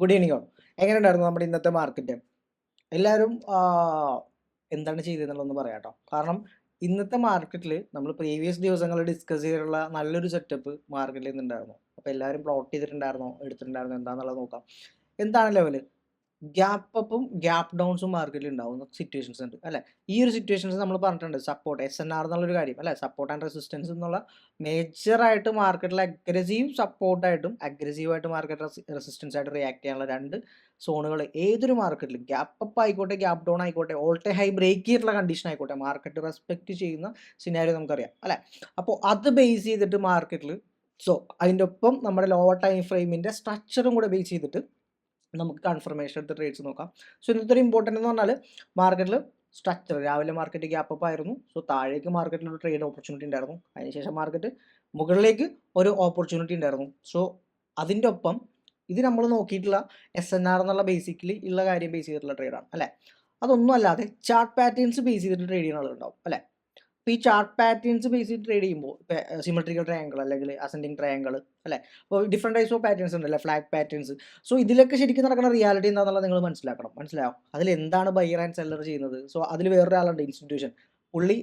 Good evening all. എങ്ങനെയുണ്ടായിരുന്നു നമ്മുടെ ഇന്നത്തെ മാർക്കറ്റ്? എല്ലാവരും എന്താണ് ചെയ്തതെന്നുള്ളതൊന്ന് പറയാം കേട്ടോ. കാരണം ഇന്നത്തെ മാർക്കറ്റിൽ നമ്മൾ പ്രീവിയസ് ദിവസങ്ങളിൽ ഡിസ്കസ് ചെയ്തിട്ടുള്ള നല്ലൊരു സെറ്റപ്പ് മാർക്കറ്റിൽ നിന്നുണ്ടായിരുന്നു. അപ്പോൾ എല്ലാവരും പ്ലോട്ട് ചെയ്തിട്ടുണ്ടായിരുന്നോ, എടുത്തിട്ടുണ്ടായിരുന്നോ എന്താണെന്നുള്ളത് നോക്കാം. എന്താണ് ലെവല്? ഗ്യാപ്പ് അപ്പും ഗ്യാപ്പ് ഡൗൺസും മാർക്കറ്റിൽ ഉണ്ടാവുന്ന സിറ്റുവേഷൻസ് ഉണ്ട് അല്ലേ? ഈ ഒരു സിറ്റുവേഷൻസ് നമ്മൾ പറഞ്ഞിട്ടുണ്ട്. സപ്പോർട്ട് SNR എന്നുള്ളൊരു കാര്യം അല്ലേ? സപ്പോർട്ട് ആൻഡ് റെസിസ്റ്റൻസ് എന്നുള്ള മേജറായിട്ട് മാർക്കറ്റിൽ അഗ്രസീവ് സപ്പോർട്ടായിട്ടും അഗ്രസീവായിട്ട് മാർക്കറ്റ് റെസിസ്റ്റൻസ് ആയിട്ട് റിയാക്ട് ചെയ്യാനുള്ള രണ്ട് സോണുകൾ ഏതൊരു മാർക്കറ്റിലും ഗ്യാപ്പ് അപ്പ് ആയിക്കോട്ടെ ഗ്യാപ്പ് ഡൗൺ ആയിക്കോട്ടെ ഓൾ ടൈം ഹൈ ബ്രേക്ക് ചെയ്തിട്ടുള്ള കണ്ടീഷൻ ആയിക്കോട്ടെ മാർക്കറ്റ് റെസ്പെക്ട് ചെയ്യുന്ന സിനാരിയോ നമുക്കറിയാം അല്ലേ? അപ്പോൾ അത് ബേസ് ചെയ്തിട്ട് മാർക്കറ്റിൽ അതിൻ്റെ ഒപ്പം നമ്മുടെ ലോവർ ടൈം ഫ്രെയിമിൻ്റെ സ്ട്രക്ചറും കൂടെ ബേസ് ചെയ്തിട്ട് നമുക്ക് കൺഫർമേഷൻ എടുത്ത് ട്രേഡ്സ് നോക്കാം. ഇന്നത്തെ ഒരു ഇമ്പോർട്ടൻ്റ് എന്ന് പറഞ്ഞാൽ മാർക്കറ്റിൽ സ്ട്രക്ചർ രാവിലെ മാർക്കറ്റ് ഗ്യാപ്പ് അപ്പ് ആയിരുന്നു. താഴേക്ക് മാർക്കറ്റിൽ ഒരു ട്രേഡ് ഓപ്പർച്യൂണിറ്റി ഉണ്ടായിരുന്നു. അതിനുശേഷം മാർക്കറ്റ് മുകളിലേക്ക് ഒരു ഓപ്പർച്യൂണിറ്റി ഉണ്ടായിരുന്നു. അതിൻ്റെ ഒപ്പം ഇത് നമ്മൾ നോക്കിയിട്ടുള്ള SNR എന്നുള്ള ബേസിക്കലി ഉള്ള കാര്യം ബേസ് ചെയ്തിട്ടുള്ള ട്രേഡാണ് അല്ലേ? അതൊന്നും അല്ലാതെ ചാർട്ട് പാറ്റേൺസ് ബേസ് ചെയ്തിട്ട് ട്രേഡ് ചെയ്യുന്ന ആളുകളുണ്ടാവും അല്ലേ? അപ്പോൾ ഈ ചാർട്ട് പാറ്റേൺസ് ബേസ് ചെയ്ത് ട്രേഡ് ചെയ്യുമ്പോൾ സിമെട്രിക്കൽ ട്രയാങ്കിൾ അല്ലെങ്കിൽ അസെൻഡിങ് ട്രയാങ്കിൾ അല്ലേ? അപ്പോൾ ഡിഫറെൻറ്റ് ടൈപ്സ് ഓഫ് പാറ്റേൺസ് ഉണ്ടല്ലേ, ഫ്ലാഗ് പാറ്റേൺസ്. ഇതിലൊക്കെ ശരിക്കും നടക്കുന്ന റിയാലിറ്റി എന്താണെന്നുള്ളത് നിങ്ങൾ മനസ്സിലായോ? അതിൽ എന്താണ് ബയർ ആൻഡ് സെല്ലർ ചെയ്യുന്നത്? അതിൽ വേറൊരാളുണ്ട് ഇൻസ്റ്റിറ്റ്യൂഷൻ, പുള്ളി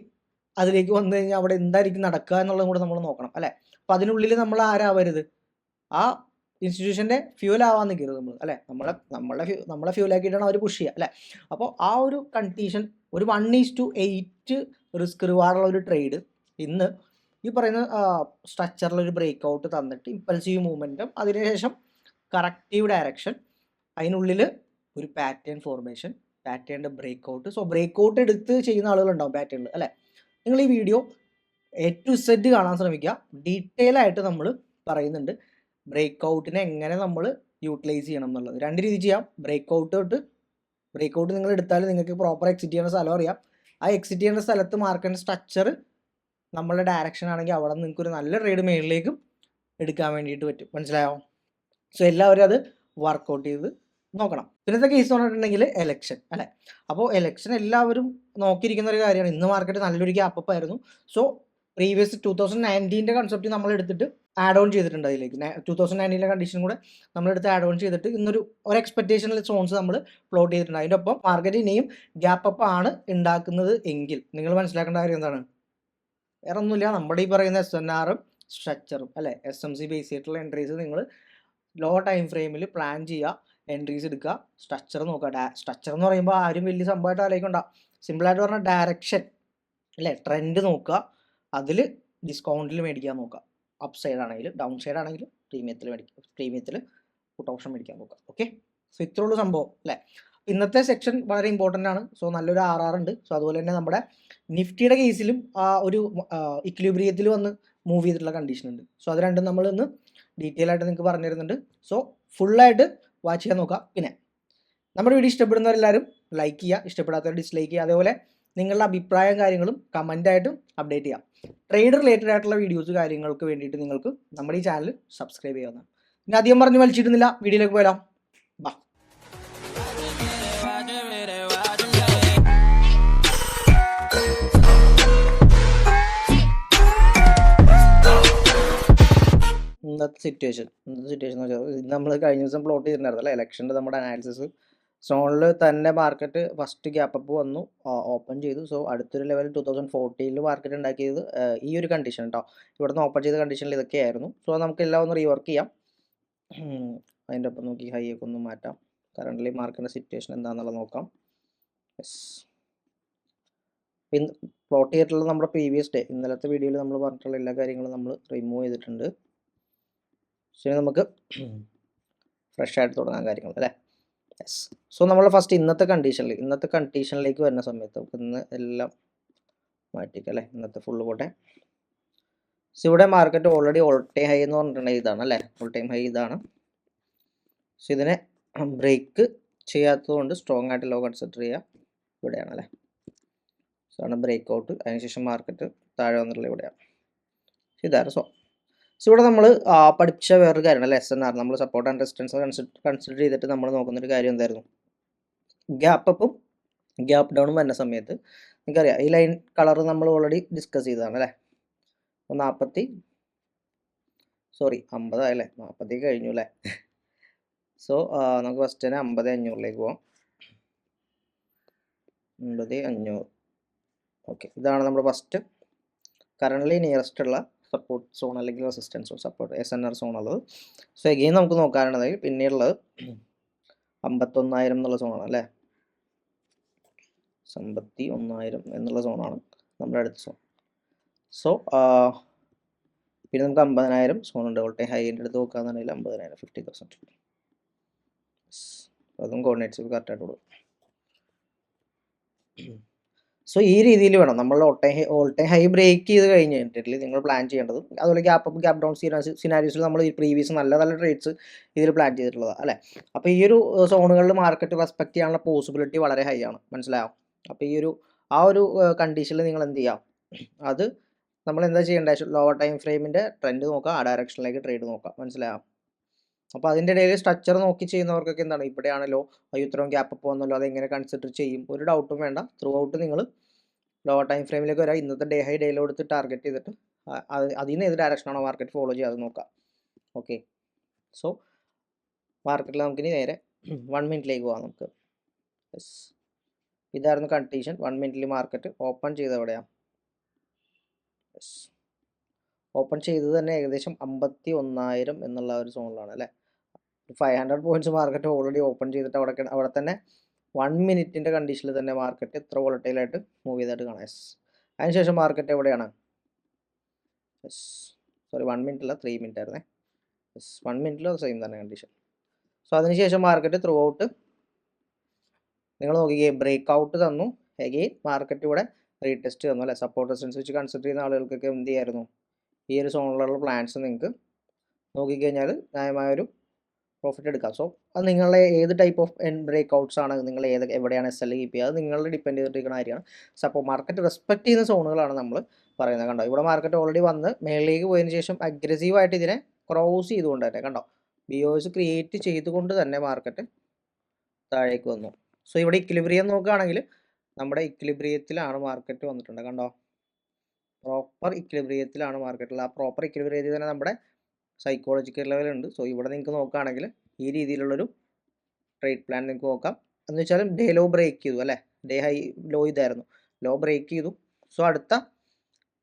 അതിലേക്ക് വന്നു കഴിഞ്ഞാൽ അവിടെ എന്തായിരിക്കും നടക്കുക എന്നുള്ളതും കൂടെ നമ്മൾ നോക്കണം അല്ലേ? അപ്പോൾ അതിനുള്ളിൽ നമ്മൾ ആരാവരുത്, ആ ഇൻസ്റ്റിറ്റ്യൂഷൻ്റെ ഫ്യൂൽ ആവാൻ നിൽക്കരുത് നമ്മൾ അല്ലേ? നമ്മളെ ഫ്യൂലാക്കിയിട്ടാണ് അവർ പുഷ് ചെയ്യുക അല്ലേ? അപ്പോൾ ആ ഒരു കണ്ടീഷൻ ഒരു 1:8 റിസ്ക് റിവാർഡുള്ള ഒരു ട്രേഡ് ഇന്ന് ഈ പറയുന്ന സ്ട്രക്ചറിലൊരു ബ്രേക്ക് ഔട്ട് തന്നിട്ട് ഇമ്പൾസീവ് മൂവ്മെൻറ്റും അതിനുശേഷം കറക്റ്റീവ് ഡയറക്ഷൻ, അതിനുള്ളിൽ ഒരു പാറ്റേൺ ഫോർമേഷൻ, പാറ്റേണിൻ്റെ ബ്രേക്ക് ഔട്ട്. ബ്രേക്ക് ഔട്ട് എടുത്ത് ചെയ്യുന്ന ആളുകളുണ്ടാവും പാറ്റേണിൽ അല്ലേ? നിങ്ങൾ ഈ വീഡിയോ A to Z കാണാൻ ശ്രമിക്കുക. ഡീറ്റെയിൽ ആയിട്ട് നമ്മൾ പറയുന്നുണ്ട് ബ്രേക്ക് ഔട്ടിനെ എങ്ങനെ നമ്മൾ യൂട്ടിലൈസ് ചെയ്യണം എന്നുള്ളത്. രണ്ട് രീതി ചെയ്യാം. ബ്രേക്ക് ഔട്ട് നിങ്ങൾ എടുത്താൽ നിങ്ങൾക്ക് പ്രോപ്പർ എക്സിറ്റ് ചെയ്യുന്ന സ്ഥലം അറിയാം. ആ എക്സിറ്റ് ചെയ്യുന്ന സ്ഥലത്ത് മാർക്കറ്റിൻ്റെ സ്ട്രക്ചർ നമ്മളുടെ ഡയറക്ഷൻ ആണെങ്കിൽ അവിടെ നിങ്ങൾക്ക് ഒരു നല്ല ട്രേഡ് മേളിലേക്കും എടുക്കാൻ വേണ്ടിയിട്ട് പറ്റും. മനസ്സിലായോ? എല്ലാവരും അത് വർക്കൗട്ട് ചെയ്ത് നോക്കണം. പിന്നത്തെ കേസ് പറഞ്ഞിട്ടുണ്ടെങ്കിൽ എലക്ഷൻ അല്ലേ? അപ്പോൾ എലക്ഷൻ എല്ലാവരും നോക്കിയിരിക്കുന്ന ഒരു കാര്യമാണ്. ഇന്ന് മാർക്കറ്റ് നല്ലൊരു ഗ്യാപ്പ് അപ്പ് ആയിരുന്നു. പ്രീവിയസ് 2019 കൺസെപ്റ്റ് നമ്മൾ എടുത്തിട്ട് ആഡ് ഓൺ ചെയ്തിട്ടുണ്ട് അതിലേക്ക്. 2019 കണ്ടീഷൻ കൂടെ നമ്മളെടുത്ത് ആഡ് ഓൺ ചെയ്തിട്ട് ഇന്നൊരു എക്സ്പെക്ടേഷനിൽ സോൺസ് നമ്മൾ പ്ലോട്ട് ചെയ്തിട്ടുണ്ട്. അതിൻ്റെ ഒപ്പം മാർക്കറ്റ് ഇനിയും ഗ്യാപ്പ് അപ്പ് ആണ് ഉണ്ടാക്കുന്നത് എങ്കിൽ നിങ്ങൾ മനസ്സിലാക്കേണ്ട കാര്യം എന്താണ്? വേറെ ഒന്നുമില്ല, നമ്മുടെ ഈ പറയുന്ന SNRഉം സ്ട്രക്ചറും അല്ലേ, SMC ബേസ് ചെയ്തിട്ടുള്ള എൻട്രീസ് നിങ്ങൾ ലോ ടൈം ഫ്രെയിമിൽ പ്ലാൻ ചെയ്യുക, എൻട്രീസ് എടുക്കുക, സ്ട്രക്ചർ നോക്കുക. സ്ട്രക്ചർ എന്ന് പറയുമ്പോൾ ആരും വലിയ സംഭവമായിട്ട് ആലോചിക്കണ്ട. സിമ്പിളായിട്ട് പറഞ്ഞാൽ ഡയറക്ഷൻ അല്ലേ, ട്രെൻഡ് നോക്കുക, അതിൽ ഡിസ്കൗണ്ടിൽ മേടിക്കാൻ നോക്കുക. അപ്പ് സൈഡ് ആണെങ്കിൽ, ഡൗൺ സൈഡ് ആണെങ്കിൽ പ്രീമിയത്തിൽ പുട്ട് ഓപ്ഷൻ മേടിക്കാൻ നോക്കുക. ഓക്കെ, ഇത്രയുള്ള സംഭവം അല്ലേ? ഇന്നത്തെ സെക്ഷൻ വളരെ ഇമ്പോർട്ടൻ്റ് ആണ്. നല്ലൊരു RR ഉണ്ട്. അതുപോലെ തന്നെ നമ്മുടെ നിഫ്റ്റിയുടെ കേസിലും ഒരു ഇക്വിലിബ്രിയത്തിൽ വന്ന് മൂവ് ചെയ്തിട്ടുള്ള കണ്ടീഷൻ ഉണ്ട്. അത് രണ്ടും നമ്മൾ ഇന്ന് ഡീറ്റെയിൽ ആയിട്ട് നിങ്ങൾക്ക് പറഞ്ഞു തരുന്നുണ്ട്. ഫുള്ളായിട്ട് വാച്ച് ചെയ്യാൻ നോക്കുക. പിന്നെ നമ്മുടെ വീഡിയോ ഇഷ്ടപ്പെടുന്നവരെല്ലാവരും ലൈക്ക് ചെയ്യുക, ഇഷ്ടപ്പെടാത്തവർ ഡിസ്ലൈക്ക് ചെയ്യുക. അതേപോലെ നിങ്ങളുടെ അഭിപ്രായം കാര്യങ്ങളും കമൻ്റായിട്ടും അപ്ഡേറ്റ് ചെയ്യാം. ട്രേഡ് റിലേറ്റഡ് ആയിട്ടുള്ള വീഡിയോസ് കാര്യങ്ങൾക്ക് വേണ്ടിയിട്ട് നിങ്ങൾക്ക് നമ്മുടെ ഈ ചാനൽ സബ്സ്ക്രൈബ് ചെയ്യാവുന്നതാണ്. ഇനി അധികം പറഞ്ഞ് വലിച്ചിടുന്നില്ല, വീഡിയോയിലേക്ക് പോയാലോ. ബാ. ഇന്നത്തെ സിറ്റുവേഷൻ എന്ന് വെച്ചാൽ നമ്മൾ കഴിഞ്ഞ ദിവസം പ്ലോട്ട് ചെയ്തിട്ടുണ്ടായിരുന്നല്ലോ ഇലക്ഷൻ്റെ നമ്മുടെ അനാലിസിസ്. സോണിൽ തന്നെ മാർക്കറ്റ് ഫസ്റ്റ് ഗ്യാപ്പ് അപ്പ് വന്നു, ഓപ്പൺ ചെയ്തു. അടുത്തൊരു ലെവൽ 2014 മാർക്കറ്റ് ഉണ്ടാക്കിയത് ഈ ഒരു കണ്ടീഷൻ കേട്ടോ. ഇവിടെ നിന്ന് ഓപ്പൺ ചെയ്ത കണ്ടീഷനിൽ ഇതൊക്കെയായിരുന്നു. നമുക്ക് എല്ലാം ഒന്ന് റീവർക്ക് ചെയ്യാം. അതിൻ്റെ ഒപ്പം നോക്കി ഹൈ ഒക്കെ ഒന്ന് മാറ്റാം. കറൻ്റ്ലി മാർക്കറ്റിൻ്റെ സിറ്റുവേഷൻ എന്താണെന്നുള്ളത് നോക്കാം. പ്ലോട്ട് ചെയ്തിട്ടുള്ള നമ്മുടെ പ്രീവിയസ് ഡേ ഇന്നലത്തെ വീഡിയോയിൽ നമ്മൾ പറഞ്ഞിട്ടുള്ള എല്ലാ കാര്യങ്ങളും നമ്മൾ റിമൂവ് ചെയ്തിട്ടുണ്ട്. നമുക്ക് ഫ്രഷ് ആയിട്ട് തുടങ്ങാൻ കാര്യങ്ങൾ അല്ലേ? നമ്മൾ ഫസ്റ്റ് ഇന്നത്തെ കണ്ടീഷനിലേക്ക് വരുന്ന സമയത്ത് നമുക്ക് ഇന്ന് എല്ലാം മാറ്റിക്കാം അല്ലേ? ഇന്നത്തെ ഫുള്ള് പോട്ടെ. ഇവിടെ market already all time high എന്ന് പറഞ്ഞിട്ടുണ്ടെങ്കിൽ ഇതാണ് അല്ലേ? ഓൾ ടൈം ഹൈ ഇതാണ്. ഇതിനെ ബ്രേക്ക് ചെയ്യാത്തത് കൊണ്ട് സ്ട്രോങ് ആയിട്ട് ലോ കൺസിഡർ ചെയ്യുക. ഇവിടെയാണ് അല്ലേ? ആണ് ബ്രേക്ക് ഔട്ട്. അതിനുശേഷം മാർക്കറ്റ് താഴെ വന്നിട്ടുള്ള ഇവിടെയാണ്. ഇതാണ് ഇവിടെ നമ്മൾ പഠിച്ച വേറൊരു കാര്യമാണ് അല്ലേ, SNR. നമ്മൾ സപ്പോർട്ട് ആൻഡ് റെസിസ്റ്റൻസ് കൺസിഡർ ചെയ്തിട്ട് നമ്മൾ നോക്കുന്നൊരു കാര്യം എന്തായിരുന്നു? ഗ്യാപ്പ് അപ്പും ഗ്യാപ്പ് ഡൗണും വരുന്ന സമയത്ത് നിങ്ങൾക്കറിയാം ഈ ലൈൻ കളർ നമ്മൾ ഓൾറെഡി ഡിസ്കസ് ചെയ്തതാണ് അല്ലേ? 50 ആയല്ലേ? 40 കഴിഞ്ഞു അല്ലേ? സോ നമുക്ക് ഫസ്റ്റ് തന്നെ 50,500 പോവാം. 50,500. ഓക്കെ, ഇതാണ് നമ്മുടെ ഫസ്റ്റ് കറൻ്റ്ലി നിയറസ്റ്റ് ഉള്ള സപ്പോർട്ട് സോൺ അല്ലെങ്കിൽ റെസിസ്റ്റൻസ് സപ്പോർട്ട് SNR സോൺ ഉള്ളത്. സോ എഗെയിൻ നമുക്ക് നോക്കാനുള്ളത് പിന്നെയുള്ളത് 51,000 എന്നുള്ള സോണാണ് അല്ലേ. 51,000 എന്നുള്ള സോണാണ് നമ്മുടെ അടുത്ത സോൺ. സോ പിന്നെ നമുക്ക് 50,000 സോൺ ഉണ്ട്. ഓൾട്ടൈം ഹൈൻ്റെ അടുത്ത് നോക്കുകയാണെന്നുണ്ടെങ്കിൽ 50,000 50,000. അതും കോർഡിനേറ്റ്സ് കറക്റ്റായിട്ട് കൊടുക്കും. സോ ഈ രീതിയിൽ വേണം നമ്മൾ ഓൾട്ടൈം ഹൈ ബ്രേക്ക് ചെയ്ത് കഴിഞ്ഞിട്ടില്ല നിങ്ങൾ പ്ലാൻ ചെയ്യേണ്ടത്. അതുപോലെ ഗ്യാപ്പ് അപ്പ് ഗ്യാപ്പ് ഡൗൺ സിനാരിയോസിൽ നമ്മൾ ഈ പ്രീവിയസ് നല്ല നല്ല ട്രേഡ്സ് ഇതിൽ പ്ലാൻ ചെയ്തിട്ടുള്ളതാണ് അല്ലേ. അപ്പോൾ ഈ ഒരു സോണുകളിൽ മാർക്കറ്റ് റെസ്പെക്ട് ചെയ്യാനുള്ള പോസിബിലിറ്റി വളരെ ഹൈ ആണ്, മനസ്സിലാവും. അപ്പോൾ ഈ ഒരു കണ്ടീഷനിൽ നിങ്ങൾ എന്ത് ചെയ്യാം, അത് നമ്മൾ എന്താ ചെയ്യേണ്ടത്, ലോവർ ടൈം ഫ്രെയിമിൻ്റെ ട്രെൻഡ് നോക്കുക, ആ ഡയറക്ഷനിലേക്ക് ട്രേഡ് നോക്കുക, മനസ്സിലാവും. അപ്പോൾ അതിൻ്റെ ഇടയിൽ സ്ട്രക്ചർ നോക്കി ചെയ്യുന്നവർക്കൊക്കെ എന്താണ്, ഇവിടെയാണല്ലോ ഇത്രയും ഗ്യാപ്പ് അപ്പ് വന്നല്ലോ, അതെങ്ങനെ കൺസിഡർ ചെയ്യും, ഒരു ഡൗട്ടും വേണ്ട. ത്രൂ ഔട്ട് നിങ്ങൾ ലോവർ ടൈം ഫ്രെയിമിലേക്ക് വരാം, ഇന്നത്തെ ഡേ ഹൈ ഡേയിലോ എടുത്ത് ടാർഗറ്റ് ചെയ്തിട്ട് അതിൽ നിന്ന് ഏത് ഡയറക്ഷനാണോ മാർക്കറ്റ് ഫോളോ ചെയ്യാതെ നോക്കാം. ഓക്കെ, സോ മാർക്കറ്റിൽ നമുക്കിനി നേരെ 1 മിനിറ്റിലേക്ക് പോകാം നമുക്ക്. യെസ്, ഇതായിരുന്നു കണ്ടീഷൻ. 1 മിനിറ്റിൽ മാർക്കറ്റ് ഓപ്പൺ ചെയ്ത് എവിടെയാണ്, യെസ്, ഓപ്പൺ ചെയ്തത് തന്നെ ഏകദേശം 51,000 എന്നുള്ള ഒരു സോണിലാണ് അല്ലേ. 500 പോയിന്റ്സ് മാർക്കറ്റ് ഓൾറെഡി ഓപ്പൺ ചെയ്തിട്ട് അവിടെ തന്നെ 1 മിനിറ്റിൻ്റെ കണ്ടീഷനിൽ തന്നെ മാർക്കറ്റ് ഇത്ര വോളറ്റൈലായിട്ട് മൂവ് ചെയ്തായിട്ട് കാണാം. യെസ്, അതിനുശേഷം മാർക്കറ്റ് എവിടെയാണ്, യെസ് സോറി 1 മിനിറ്റ് അല്ല 3 മിനിറ്റ് ആയിരുന്നേ. യെസ്, 1 മിനിറ്റിലും സെയിം തന്നെ കണ്ടീഷൻ. സോ അതിനുശേഷം മാർക്കറ്റ് ത്രൂ ഔട്ട് നിങ്ങൾ നോക്കിക്കേ ബ്രേക്ക് ഔട്ട് തന്നു, എഗെയിൻ മാർക്കറ്റ് ഇവിടെ റീടെസ്റ്റ് തന്നു അല്ലേ. സപ്പോർട്ട് റെസിസ്റ്റൻസ് വെച്ച് കൺസിഡർ ചെയ്യുന്ന ആളുകൾക്കൊക്കെ എന്ത് ചെയ്യായിരുന്നു, ഈ ഒരു സോണിലുള്ള പ്ലാൻസ് നിങ്ങൾക്ക് നോക്കിക്കഴിഞ്ഞാൽ ന്യായമായൊരു പ്രോഫിറ്റ് എടുക്കാം. സോ അത് നിങ്ങളുടെ ഏത് ടൈപ്പ് ഓഫ് ബ്രേക്ക് ഔട്ട്സ് ആണ്, നിങ്ങൾ എവിടെയാണ് SL കീപ്പ് ചെയ്യുക, അത് നിങ്ങളുടെ ഡിപ്പെൻഡ് ചെയ്തിരിക്കുന്ന കാര്യമാണ്. സപ്പോൾ മാർക്കറ്റ് റെസ്പെക്ട് ചെയ്യുന്ന സോണുകളാണ് നമ്മൾ പറയുന്നത്. കണ്ടോ, ഇവിടെ മാർക്കറ്റ് ഓൾറെഡി വന്ന് മേളിലേക്ക് പോയതിന് ശേഷം അഗ്രസീവായിട്ട് ഇതിനെ ക്രോസ് ചെയ്തുകൊണ്ട് തന്നെ കണ്ടോ ബിയോസ് ക്രിയേറ്റ് ചെയ്തുകൊണ്ട് തന്നെ മാർക്കറ്റ് താഴേക്ക് വന്നു. സോ ഇവിടെ ഇക്വിലിബ്രിയം നോക്കുകയാണെങ്കിൽ നമ്മുടെ ഇക്വിലിബ്രിയത്തിലാണ് മാർക്കറ്റ് വന്നിട്ടുണ്ട്. കണ്ടോ, പ്രോപ്പർ ഇക്വിലിബ്രിയത്തിലാണ് മാർക്കറ്റിൽ. ആ പ്രോപ്പർ ഇക്വിലിബ്രിയത്തിൽ തന്നെ നമ്മുടെ സൈക്കോളജിക്കൽ ലെവലുണ്ട്. സോ ഇവിടെ നിങ്ങൾക്ക് നോക്കുകയാണെങ്കിൽ ഈ രീതിയിലുള്ളൊരു ട്രേഡ് പ്ലാൻ നിങ്ങൾക്ക് നോക്കാം. എന്ന് വെച്ചാൽ ഡേ ലോ ബ്രേക്ക് ചെയ്തു അല്ലേ, ഡേ ഹൈ ലോ ഇതായിരുന്നു, ലോ ബ്രേക്ക് ചെയ്തു. സോ അടുത്ത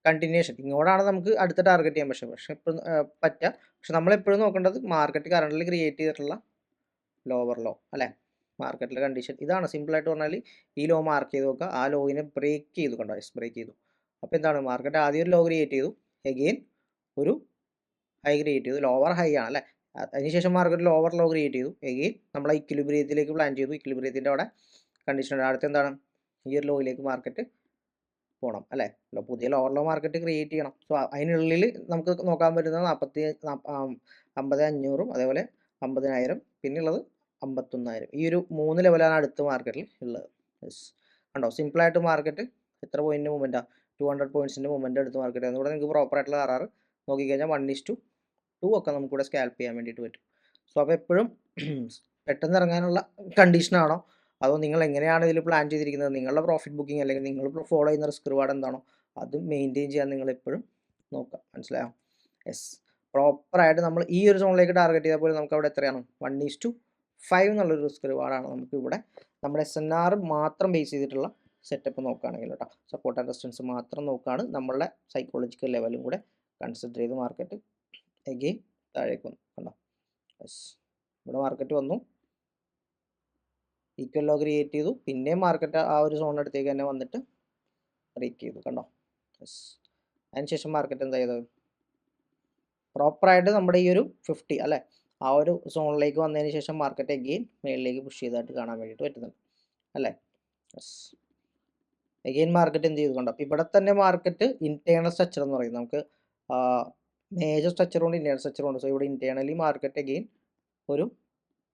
കണ്ടിന്യൂഷൻ ഇങ്ങോട്ടാണ് നമുക്ക് അടുത്ത ടാർഗറ്റ് ചെയ്യാൻ പക്ഷേ എപ്പോഴും പറ്റുക. പക്ഷെ നമ്മളെപ്പോഴും നോക്കേണ്ടത് മാർക്കറ്റ് കറണ്ടിൽ ക്രിയേറ്റ് ചെയ്തിട്ടുള്ള ലോവർ ലോ അല്ലേ. മാർക്കറ്റിലെ കണ്ടീഷൻ ഇതാണ്, സിമ്പിളായിട്ട് പറഞ്ഞാൽ ഈ ലോ മാർക്ക് ചെയ്ത് നോക്കുക, ആ ലോയിനെ ബ്രേക്ക് ചെയ്തു. കണ്ടോ, ബ്രേക്ക് ചെയ്തു. അപ്പോൾ എന്താണ്, മാർക്കറ്റ് ആദ്യം ഒരു ലോ ക്രിയേറ്റ് ചെയ്തു, എഗെയിൻ ഒരു ഹൈ ക്രിയേറ്റ് ചെയ്തു, ലോവർ ഹൈ ആണ് അല്ലേ. അതിനുശേഷം മാർക്കറ്റ് ലോവർ ലോ ക്രിയേറ്റ് ചെയ്തു, എഗെയിൻ നമ്മൾ ഇക്വിലിബ്രിയത്തിലേക്ക് പ്ലാൻ ചെയ്തു, ഇക്വിലിബ്രിയത്തിൻ്റെ അവിടെ കണ്ടീഷൻ. അടുത്ത് എന്താണ്, ഈ ഒരു ലോയിലേക്ക് മാർക്കറ്റ് പോകണം അല്ലേ, പുതിയ ലോവർ ലോ മാർക്കറ്റ് ക്രിയേറ്റ് ചെയ്യണം. സോ അതിനുള്ളിൽ നമുക്ക് നോക്കാൻ പറ്റുന്നത് 50,500 അതേപോലെ 50,000 പിന്നെ ഉള്ളത് 51,000. ഈ ഒരു 3 ലെവലാണ് അടുത്ത മാർക്കറ്റിൽ ഉള്ളത്. യെസ്, കണ്ടോ സിമ്പിളായിട്ട് മാർക്കറ്റ് എത്ര പോയിൻറ്റ് മൂവ്മെൻറ്റാണ്, 200 പോയിൻറ്റ്സിൻ്റെ മൂവ്മെൻറ്റ് എടുത്ത് മാർക്കറ്റ്. അതുകൂടെ നിങ്ങൾക്ക് പ്രോപ്പറായിട്ടുള്ള RR നോക്കിക്കഴിഞ്ഞാൽ 1:2 ഒക്കെ നമുക്കിവിടെ സ്കാൽപ്പ് ചെയ്യാൻ വേണ്ടിയിട്ട് പറ്റും. സോ അപ്പോൾ എപ്പോഴും പെട്ടെന്ന് ഇറങ്ങാനുള്ള കണ്ടീഷനാണോ അതോ നിങ്ങൾ എങ്ങനെയാണ് ഇതിൽ പ്ലാൻ ചെയ്തിരിക്കുന്നത്, നിങ്ങളുടെ പ്രോഫിറ്റ് ബുക്കിംഗ് അല്ലെങ്കിൽ നിങ്ങൾ ഫോളോ ചെയ്യുന്ന റിസ്ക് റിവാർഡ് എന്താണോ അത് മെയിൻറ്റെയിൻ ചെയ്യാൻ നിങ്ങൾ എപ്പോഴും നോക്കുക, മനസ്സിലായോ. യെസ്, പ്രോപ്പറായിട്ട് നമ്മൾ ഈ ഒരു സോണിലേക്ക് ടാർഗറ്റ് ചെയ്താൽ പോലും നമുക്ക് അവിടെ എത്രയാണ് 1:5 എന്നുള്ളൊരു റിസ്ക് റിവാർഡാണ് നമുക്ക് ഇവിടെ നമ്മുടെ SNR മാത്രം ബേസ് ചെയ്തിട്ടുള്ള സെറ്റപ്പ് നോക്കുകയാണെങ്കിൽ കേട്ടോ. സപ്പോർട്ട് ആൻഡ് റെസിസ്റ്റൻസ് മാത്രം നോക്കുകയാണ്, നമ്മളുടെ സൈക്കോളജിക്കൽ ലെവലും കൂടെ കൺസിഡർ ചെയ്ത് മാർക്കറ്റ് എഗെയിൻ താഴേക്ക് വന്നു. കണ്ടോ, യെസ്, ഇവിടെ മാർക്കറ്റ് വന്നു, ഈക്വൽ ലോ ക്രിയേറ്റ് ചെയ്തു, പിന്നെയും മാർക്കറ്റ് ആ ഒരു സോണിനടുത്തേക്ക് തന്നെ വന്നിട്ട് ബ്രേക്ക് ചെയ്തു. കണ്ടോ, യെസ്, അതിനുശേഷം മാർക്കറ്റ് എന്താ ചെയ്തത്, പ്രോപ്പറായിട്ട് നമ്മുടെ ഈ ഒരു 50 അല്ലേ ആ ഒരു സോണിലേക്ക് വന്നതിന് ശേഷം മാർക്കറ്റ് എഗെയിൻ മേളിലേക്ക് പുഷ് ചെയ്തായിട്ട് കാണാൻ വേണ്ടിയിട്ട് പറ്റുന്നുണ്ട് അല്ലേ. യെസ്, എഗെയിൻ മാർക്കറ്റ് എന്ത് ചെയ്തു, കണ്ടോ ഇവിടെ തന്നെ മാർക്കറ്റ് ഇൻറ്റേർണൽ സ്ട്രക്ചർ എന്ന് പറയുന്നത് നമുക്ക് മേജർ സ്ട്രക്ചറുണ്ട് ഇൻറ്റേർണൽ സ്ട്രക്ചറുണ്ട്. സോ ഇവിടെ ഇൻറ്റേർണലി മാർക്കറ്റ് എഗെയിൻ ഒരു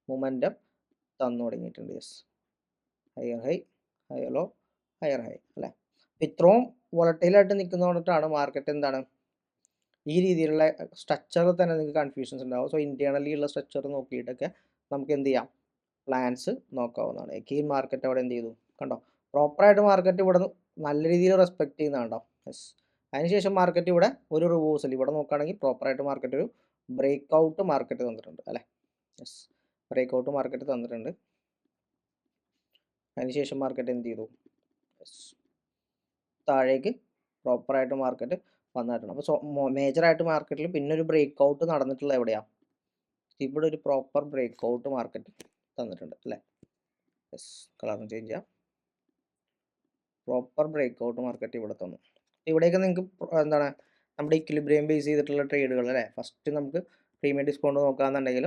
മൊമെൻറ്റം തന്നു തുടങ്ങിയിട്ടുണ്ട്. Yes, higher high higher low higher high അല്ലേ. ഇത്രയും വോളറ്റൈലായിട്ട് നിൽക്കുന്നതുകൊണ്ടിട്ടാണ് മാർക്കറ്റ് എന്താണ് ഈ രീതിയിലുള്ള സ്ട്രക്ചറിൽ തന്നെ നിങ്ങൾക്ക് കൺഫ്യൂഷൻസ് ഉണ്ടാവും. സോ ഇൻറ്റേർണലി ഉള്ള സ്ട്രക്ചർ നോക്കിയിട്ടൊക്കെ നമുക്ക് എന്ത് ചെയ്യാം, പ്ലാൻസ് നോക്കാവുന്നതാണ്. എഗെയിൻ മാർക്കറ്റ് അവിടെ എന്ത് ചെയ്തു, കണ്ടോ പ്രോപ്പറായിട്ട് മാർക്കറ്റ് ഇവിടെ നല്ല രീതിയിൽ റെസ്പെക്ട് ചെയ്യുന്നതാണ്ടോ. യെസ്, അതിനുശേഷം മാർക്കറ്റ് ഇവിടെ ഒരു റിവേഴ്സൽ ഇവിടെ നോക്കുകയാണെങ്കിൽ പ്രോപ്പറായിട്ട് മാർക്കറ്റ് ഒരു ബ്രേക്ക് ഔട്ട് മാർക്കറ്റ് തന്നിട്ടുണ്ട് അല്ലേ. യെസ്, ബ്രേക്ക് ഔട്ട് മാർക്കറ്റ് തന്നിട്ടുണ്ട്. അതിനുശേഷം മാർക്കറ്റ് എന്ത് ചെയ്തു? താഴേക്ക് പ്രോപ്പറായിട്ട് മാർക്കറ്റ് വന്നിട്ടുണ്ട്. അപ്പോൾ മേജറായിട്ട് മാർക്കറ്റിൽ പിന്നെ ഒരു ബ്രേക്ക് ഔട്ട് നടന്നിട്ടുള്ള എവിടെയാണ്? ഇവിടെ ഒരു പ്രോപ്പർ ബ്രേക്ക് ഔട്ട് മാർക്കറ്റ് തന്നിട്ടുണ്ട് അല്ലേ? കളർ ചേഞ്ച് ചെയ്യാം. പ്രോപ്പർ ബ്രേക്ക് ഔട്ട് മാർക്കറ്റ് ഇവിടെ തന്നു. ഇവിടെയൊക്കെ നിങ്ങൾക്ക് എന്താണ് നമ്മുടെ ഇക്വിലിബ്രിയം ബേസ് ചെയ്തിട്ടുള്ള ട്രേഡുകൾ അല്ലേ? ഫസ്റ്റ് നമുക്ക് പ്രീമിയം ഡിസ്കൗണ്ട് നോക്കാമെന്നുണ്ടെങ്കിൽ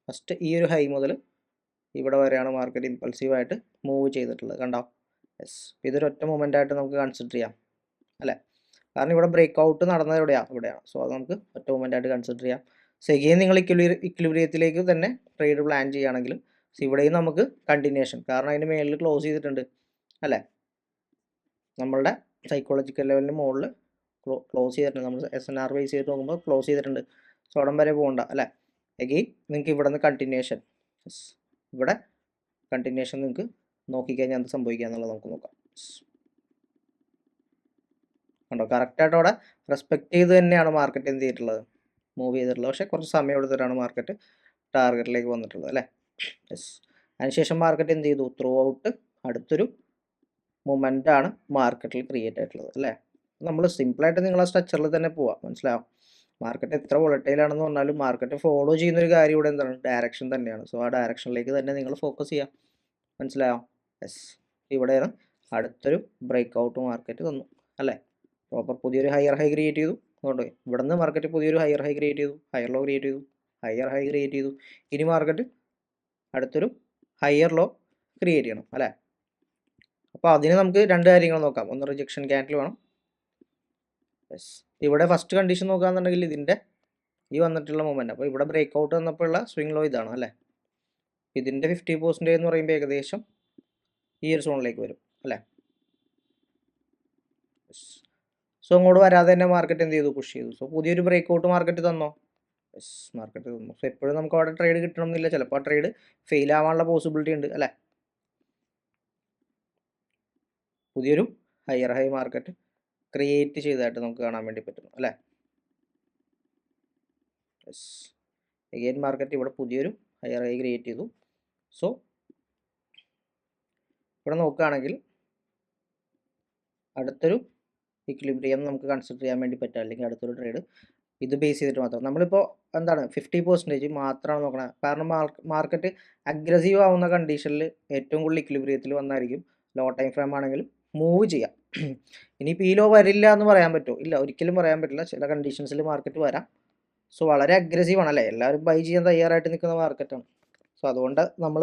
ഫസ്റ്റ് ഈ ഒരു ഹൈ മുതൽ ഇവിടെ വരെയാണ് മാർക്കറ്റ് ഇമ്പൾസീവായിട്ട് മൂവ് ചെയ്തിട്ടുള്ളത്. കണ്ടോ? ഇതൊരു ഒറ്റ മൊമെൻ്റ് ആയിട്ട് നമുക്ക് കൺസിഡർ ചെയ്യാം അല്ലേ? കാരണം ഇവിടെ ബ്രേക്ക് ഔട്ട് നടന്നത് ഇവിടെയാണ്. സോ അത് നമുക്ക് ഒറ്റ മൊമെൻ്റ് ആയിട്ട് കൺസിഡർ ചെയ്യാം. സെഗെയിൻ നിങ്ങൾ ഇക്വിലിബ്രിയത്തിലേക്ക് തന്നെ ട്രേഡ് പ്ലാൻ ചെയ്യുകയാണെങ്കിൽ ഇവിടെയും നമുക്ക് കണ്ടിന്യൂഷൻ, കാരണം അതിന് മേളിൽ ക്ലോസ് ചെയ്തിട്ടുണ്ട് അല്ലേ? നമ്മളുടെ സൈക്കോളജിക്കൽ ലെവലിന് മുകളിൽ ക്ലോസ് ചെയ്തിട്ടുണ്ട്. നമ്മൾ SNR ബേസ് ചെയ്ത് നോക്കുമ്പോൾ ക്ലോസ് ചെയ്തിട്ടുണ്ട്. സോ അവിടം വരെ പോകണ്ട അല്ലേ? എഗെയിൻ നിങ്ങൾക്ക് ഇവിടെ നിന്ന് കണ്ടിന്യൂഷൻ, ഇവിടെ കണ്ടിന്യൂഷൻ നിങ്ങൾക്ക് നോക്കിക്കഴിഞ്ഞാൽ എന്ത് സംഭവിക്കുക എന്നുള്ളത് നമുക്ക് നോക്കാം. കണ്ടോ? കറക്റ്റായിട്ട് അവിടെ റെസ്പെക്ട് ചെയ്ത് തന്നെയാണ് മാർക്കറ്റ് എന്ത് ചെയ്തിട്ടുള്ളത്? മൂവ് ചെയ്തിട്ടുള്ളത്. പക്ഷേ കുറച്ച് സമയം എടുത്തിട്ടാണ് മാർക്കറ്റ് ടാർഗറ്റിലേക്ക് വന്നിട്ടുള്ളത് അല്ലേ? അതിനുശേഷം മാർക്കറ്റ് എന്ത് ചെയ്തു? ത്രൂ ഔട്ട് അടുത്തൊരു മൊമെൻ്റാണ് മാർക്കറ്റിൽ ക്രിയേറ്റ് ആയിട്ടുള്ളത് അല്ലേ? നമ്മൾ സിമ്പിളായിട്ട് നിങ്ങൾ ആ സ്ട്രക്ചറിൽ തന്നെ പോവാം. മനസ്സിലാവും? മാർക്കറ്റ് എത്ര വോളറ്റൈലാണെന്ന് പറഞ്ഞാലും മാർക്കറ്റ് ഫോളോ ചെയ്യുന്ന ഒരു കാര്യം ഇവിടെ എന്താണ്? ഡയറക്ഷൻ തന്നെയാണ്. സോ ആ ഡയറക്ഷനിലേക്ക് തന്നെ നിങ്ങൾ ഫോക്കസ് ചെയ്യാം. മനസ്സിലായോ? ഇവിടെയാണ് അടുത്തൊരു ബ്രേക്ക് ഔട്ട് മാർക്കറ്റ് തന്നു അല്ലേ? പ്രോപ്പർ പുതിയൊരു ഹയർ ഹൈ ക്രിയേറ്റ് ചെയ്തു. അതുകൊണ്ട് ഇവിടെ നിന്ന് മാർക്കറ്റ് പുതിയൊരു ഹയർ ഹൈ ക്രിയേറ്റ് ചെയ്തു, ഹയർ ലോ ക്രിയേറ്റ് ചെയ്തു, ഹയർ ഹൈ ക്രിയേറ്റ് ചെയ്തു. ഇനി മാർക്കറ്റ് അടുത്തൊരു ഹയർ ലോ ക്രിയേറ്റ് ചെയ്യണം അല്ലേ? അപ്പോൾ അതിന് നമുക്ക് രണ്ട് കാര്യങ്ങൾ നോക്കാം. ഒന്ന് റിജക്ഷൻ ക്യാൻഡിൽ വേണം. ഇവിടെ ഫസ്റ്റ് കണ്ടീഷൻ നോക്കുകയാണെന്നുണ്ടെങ്കിൽ ഇതിൻ്റെ ഈ വന്നിട്ടുള്ള മൊമെൻ്റ്, അപ്പോൾ ഇവിടെ ബ്രേക്ക് ഔട്ട് വന്നപ്പോഴുള്ള സ്വിംഗ് ലോ ഇതാണ് അല്ലേ? ഇതിൻ്റെ 50% എന്ന് പറയുമ്പോൾ ഏകദേശം ഈ ഒരു സോണിലേക്ക് വരും അല്ലേ? സോ അങ്ങോട്ട് വരാതെ തന്നെ മാർക്കറ്റ് എന്ത് ചെയ്തു? പുഷ് ചെയ്തു. സോ പുതിയൊരു ബ്രേക്ക് ഔട്ട് മാർക്കറ്റ് തന്നോ? മാർക്കറ്റ് തന്നു. സോ എപ്പോഴും നമുക്ക് അവിടെ ട്രേഡ് കിട്ടണമെന്നില്ല. ചിലപ്പോൾ ആ ട്രേഡ് ഫെയിൽ ആവാനുള്ള പോസിബിലിറ്റി ഉണ്ട് അല്ലേ? പുതിയൊരു ഹയർ ഹൈ മാർക്കറ്റ് ക്രിയേറ്റ് ചെയ്തതായിട്ട് നമുക്ക് കാണാൻ വേണ്ടി പറ്റുന്നു അല്ലേ? എഗെയിൻ മാർക്കറ്റ് ഇവിടെ പുതിയൊരു ഹയർ ഹൈ ക്രിയേറ്റ് ചെയ്തു. സോ ഇവിടെ നോക്കുകയാണെങ്കിൽ അടുത്തൊരു ഇക്വിലിബ്രിയം നമുക്ക് കൺസിഡർ ചെയ്യാൻ വേണ്ടി പറ്റുക, അല്ലെങ്കിൽ അടുത്തൊരു ട്രേഡ് ഇത് ബേസ് ചെയ്തിട്ട് മാത്രം. നമ്മളിപ്പോൾ എന്താണ് 50% മാത്രമാണ് നോക്കണം. കാരണം മാർക്കറ്റ് അഗ്രസീവ് ആവുന്ന കണ്ടീഷനിൽ ഏറ്റവും കൂടുതൽ ഇക്വിലിബ്രിയത്തിൽ വന്നായിരിക്കും ലോ ടൈം ഫ്രെയിം ആണെങ്കിലും മൂവ് ചെയ്യാം. ഇനിയിപ്പോൾ ഈ ലോ വരില്ല എന്ന് പറയാൻ പറ്റുമോ? ഇല്ല, ഒരിക്കലും പറയാൻ പറ്റില്ല. ചില കണ്ടീഷൻസിൽ മാർക്കറ്റ് വരാം. സോ വളരെ അഗ്രസീവ് ആണല്ലേ? എല്ലാവരും ബൈ ചെയ്യാൻ തയ്യാറായിട്ട് നിൽക്കുന്ന മാർക്കറ്റാണ്. സോ അതുകൊണ്ട് നമ്മൾ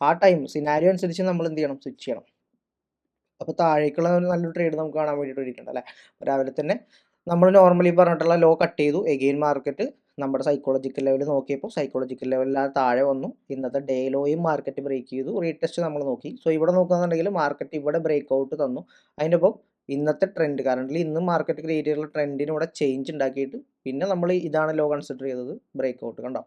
ആ ടൈം സിനാരിയോ അനുസരിച്ച് നമ്മൾ എന്ത് ചെയ്യണം? സ്വിച്ച് ചെയ്യണം. അപ്പോൾ താഴേക്കുള്ള ഒരു നല്ലൊരു ട്രേഡ് നമുക്ക് കാണാൻ വേണ്ടിയിട്ട് ഇരിക്കുന്നുണ്ട് അല്ലേ? രാവിലെ തന്നെ നമ്മൾ നോർമലി പറഞ്ഞിട്ടുള്ള ലോ കട്ട് ചെയ്തു. എഗെയിൻ മാർക്കറ്റ് നമ്മുടെ സൈക്കോളജിക്കൽ ലെവൽ നോക്കിയപ്പോൾ സൈക്കോളജിക്കൽ ലെവലിൽ താഴെ വന്നു. ഇന്നത്തെ ഡേ ലോയും മാർക്കറ്റ് ബ്രേക്ക് ചെയ്തു. റീടെസ്റ്റ് നമ്മൾ നോക്കി. സോ ഇവിടെ നോക്കുകയാണെന്നുണ്ടെങ്കിൽ മാർക്കറ്റ് ഇവിടെ ബ്രേക്ക് ഔട്ട് തന്നു. അതിൻ്റെ ഒപ്പം ഇന്നത്തെ ട്രെൻഡ് കറൻ്റ് ഇന്ന് മാർക്കറ്റ് ക്രിയേറ്റ് ചെയ്തിട്ടുള്ള ട്രെൻഡിന് ഇവിടെ ചേഞ്ച് ഉണ്ടാക്കിയിട്ട് പിന്നെ നമ്മൾ ഇതാണ് ലോ കൺസിഡർ ചെയ്തത്, ബ്രേക്ക് ഔട്ട്. കണ്ടോ?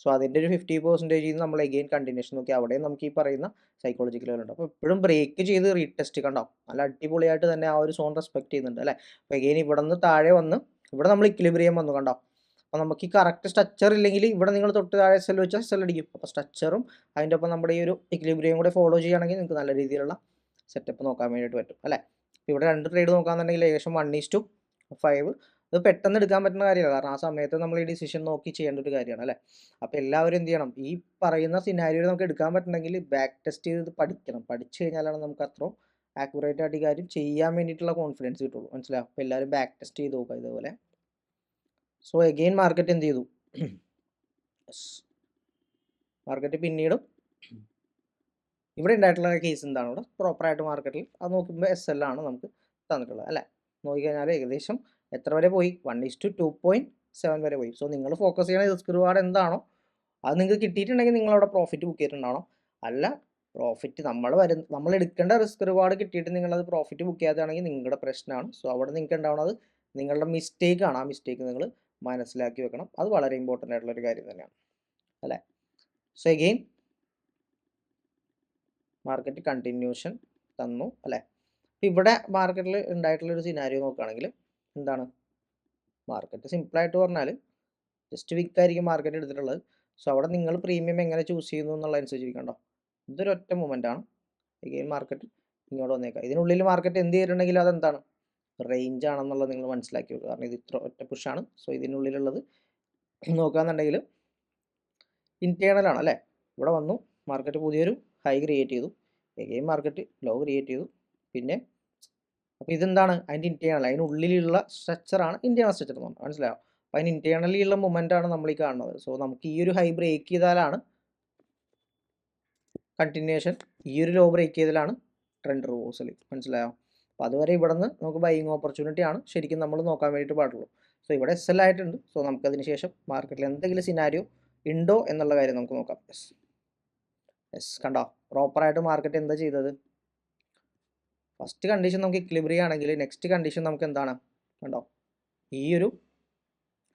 സോ അതിൻ്റെ ഒരു 50% നമ്മൾ എഗെയിൻ കണ്ടിന്യൂഷൻ നോക്കി. അവിടെ നമുക്ക് ഈ പറയുന്ന സൈക്കോളജിക്കൽ ലെവൽ ഉണ്ട്. അപ്പോൾ എപ്പോഴും ബ്രേക്ക് ചെയ്ത് റീടെസ്റ്റ്. കണ്ടോ? നല്ല അടിപൊളിയായിട്ട് തന്നെ ആ ഒരു സോൺ റെസ്പെക്ട് ചെയ്യുന്നുണ്ട് അല്ലേ? അപ്പോൾ എഗെയിൻ ഇവിടെ നിന്ന് താഴെ വന്ന് ഇവിടെ നമ്മൾ ഇക്വിലിബ്രിയം വന്നു. കണ്ടോ? അപ്പോൾ നമുക്ക് ഈ കറക്റ്റ് സ്ട്രക്ചർ ഇല്ലെങ്കിൽ ഇവിടെ നിങ്ങൾ തൊട്ട് താഴെ സെൽ വെച്ചാൽ സെൽ അടിക്കും. അപ്പോൾ സ്ട്രക്ചറും അതിൻ്റെ ഒപ്പം നമ്മുടെ ഈ ഒരു ഇക്വിലിബ്രിയം കൂടെ ഫോളോ ചെയ്യുകയാണെങ്കിൽ നിങ്ങൾക്ക് നല്ല രീതിയിലുള്ള സെറ്റപ്പ് നോക്കാൻ വേണ്ടിയിട്ട് പറ്റും അല്ലേ? ഇവിടെ രണ്ട് ട്രേഡ് നോക്കുകയാണെന്നുണ്ടെങ്കിൽ ഏകദേശം 1:5 അത് പെട്ടെന്ന് എടുക്കാൻ പറ്റുന്ന കാര്യമല്ല. കാരണം ആ സമയത്ത് നമ്മൾ ഈ ഡിസിഷൻ നോക്കി ചെയ്യേണ്ട ഒരു കാര്യമാണ് അല്ലേ? അപ്പോൾ എല്ലാവരും എന്ത് ചെയ്യണം? ഈ പറയുന്ന സിനാരിയോയിൽ നമുക്ക് എടുക്കാൻ പറ്റണമെങ്കിൽ ബാക്ക് ടെസ്റ്റ് ചെയ്ത് പഠിക്കണം. പഠിച്ചു കഴിഞ്ഞാലാണ് നമുക്ക് അത്രയും ആക്യുറേറ്റ് ആയിട്ട് ഈ കാര്യം ചെയ്യാൻ വേണ്ടിയിട്ടുള്ള കോൺഫിഡൻസ് കിട്ടുള്ളൂ. മനസ്സിലാവും? അപ്പോൾ എല്ലാവരും ബാക്ക് ടെസ്റ്റ് ചെയ്ത് നോക്കുക ഇതുപോലെ. സോ എഗെയിൻ മാർക്കറ്റ് എന്ത് ചെയ്തു? മാർക്കറ്റ് പിന്നീടും ഇവിടെ ഉണ്ടായിട്ടുള്ള കേസ് എന്താണ്? ഇവിടെ പ്രോപ്പറായിട്ട് മാർക്കറ്റിൽ അത് നോക്കുമ്പോൾ SL ആണ് നമുക്ക് തന്നിട്ടുള്ളത് അല്ലേ? നോക്കിക്കഴിഞ്ഞാൽ ഏകദേശം എത്ര വരെ പോയി? 1:2.7 വരെ പോയി. സോ നിങ്ങൾ ഫോക്കസ് ചെയ്യുന്ന റിസ്ക് റിവാർഡ് എന്താണോ അത് നിങ്ങൾക്ക് കിട്ടിയിട്ടുണ്ടെങ്കിൽ നിങ്ങളവിടെ പ്രോഫിറ്റ് ബുക്ക് ചെയ്തിട്ടുണ്ടാവണം. അല്ല, പ്രോഫിറ്റ് നമ്മൾ എടുക്കേണ്ട റിസ്ക് റിവാർഡ് കിട്ടിയിട്ട് നിങ്ങളത് പ്രോഫിറ്റ് ബുക്ക് ചെയ്യാതാണെങ്കിൽ നിങ്ങളുടെ പ്രശ്നമാണ്. സോ അവിടെ നിങ്ങൾക്ക് ഉണ്ടാവുന്നത് നിങ്ങളുടെ മിസ്റ്റേക്കാണ്. ആ മിസ്റ്റേക്ക് നിങ്ങൾ മനസ്സിലാക്കി വെക്കണം. അത് വളരെ ഇമ്പോർട്ടൻ്റ് ആയിട്ടുള്ള ഒരു കാര്യം തന്നെയാണ് അല്ലേ? സോ എഗെയിൻ മാർക്കറ്റ് കണ്ടിന്യൂഷൻ തന്നു അല്ലേ? ഇവിടെ മാർക്കറ്റിൽ ഉണ്ടായിട്ടുള്ളൊരു സിനാരിയോ നോക്കുകയാണെങ്കിൽ എന്താണ്? മാർക്കറ്റ് സിമ്പിളായിട്ട് പറഞ്ഞാൽ ജസ്റ്റ് വിക്കായിരിക്കും മാർക്കറ്റ് എടുത്തിട്ടുള്ളത്. സോ അവിടെ നിങ്ങൾ പ്രീമിയം എങ്ങനെ ചൂസ് ചെയ്യുന്നു എന്നുള്ളതനുസരിച്ചിരിക്കും കണ്ടോ. ഇതൊരു ഒറ്റ മൂവ്മെൻ്റ് ആണ്. എഗെയിൻ മാർക്കറ്റ് ഇങ്ങോട്ട് വന്നേക്കാം. ഇതിനുള്ളിൽ മാർക്കറ്റ് എന്ത് ചെയ്തിട്ടുണ്ടെങ്കിലും അതെന്താണ്, റേഞ്ച് ആണെന്നുള്ളത് നിങ്ങൾ മനസ്സിലാക്കി വെക്കുക. കാരണം ഇത് ഇത്ര ഒറ്റ പുഷാണ്. സോ ഇതിനുള്ളിലുള്ളത് നോക്കുകയാണെന്നുണ്ടെങ്കിൽ ഇൻറ്റേണൽ ആണ് അല്ലേ. ഇവിടെ വന്നു മാർക്കറ്റ് പുതിയൊരു ഹൈ ക്രിയേറ്റ് ചെയ്തു, എഗെയിൻ മാർക്കറ്റ് ലോ ക്രിയേറ്റ് ചെയ്തു. പിന്നെ അപ്പോൾ ഇതെന്താണ്, അതിൻ്റെ ഇൻറ്റേണൽ, അതിനുള്ളിലുള്ള സ്ട്രക്ചറാണ് ഇൻറ്റേണൽ സ്ട്രക്ചർ എന്ന് പറഞ്ഞാൽ, മനസ്സിലായോ. അപ്പോൾ അതിന് ഇൻറ്റേണലി ഉള്ള മൊമെൻ്റ് ആണ് നമ്മൾ ഈ കാണുന്നത്. സോ നമുക്ക് ഈ ഒരു ഹൈ ബ്രേക്ക് ചെയ്താലാണ് കണ്ടിന്യൂഷൻ, ഈ ഒരു ലോ ബ്രേക്ക് ചെയ്തതിലാണ് ട്രെൻഡ് റിവേഴ്സൽ, മനസ്സിലായോ. അപ്പോൾ അതുവരെ ഇവിടെ നിന്ന് നമുക്ക് ബൈയിങ് ഓപ്പർച്യൂണിറ്റി ആണ് ശരിക്കും നമ്മൾ നോക്കാൻ വേണ്ടിയിട്ട് പാടുള്ളൂ. സോ ഇവിടെ എസ് എൽ ആയിട്ടുണ്ട്. സോ നമുക്കതിന് ശേഷം മാർക്കറ്റിൽ എന്തെങ്കിലും സിനാരിയോ ഉണ്ടോ എന്നുള്ള കാര്യം നമുക്ക് നോക്കാം. യെസ് കണ്ടോ, പ്രോപ്പറായിട്ട് മാർക്കറ്റ് എന്താ ചെയ്തത്. ഫസ്റ്റ് കണ്ടീഷൻ നമുക്ക് ഇക്വിലിബ്രിയം ആണെങ്കിൽ നെക്സ്റ്റ് കണ്ടീഷൻ നമുക്ക് എന്താണ് കണ്ടോ, ഈ ഒരു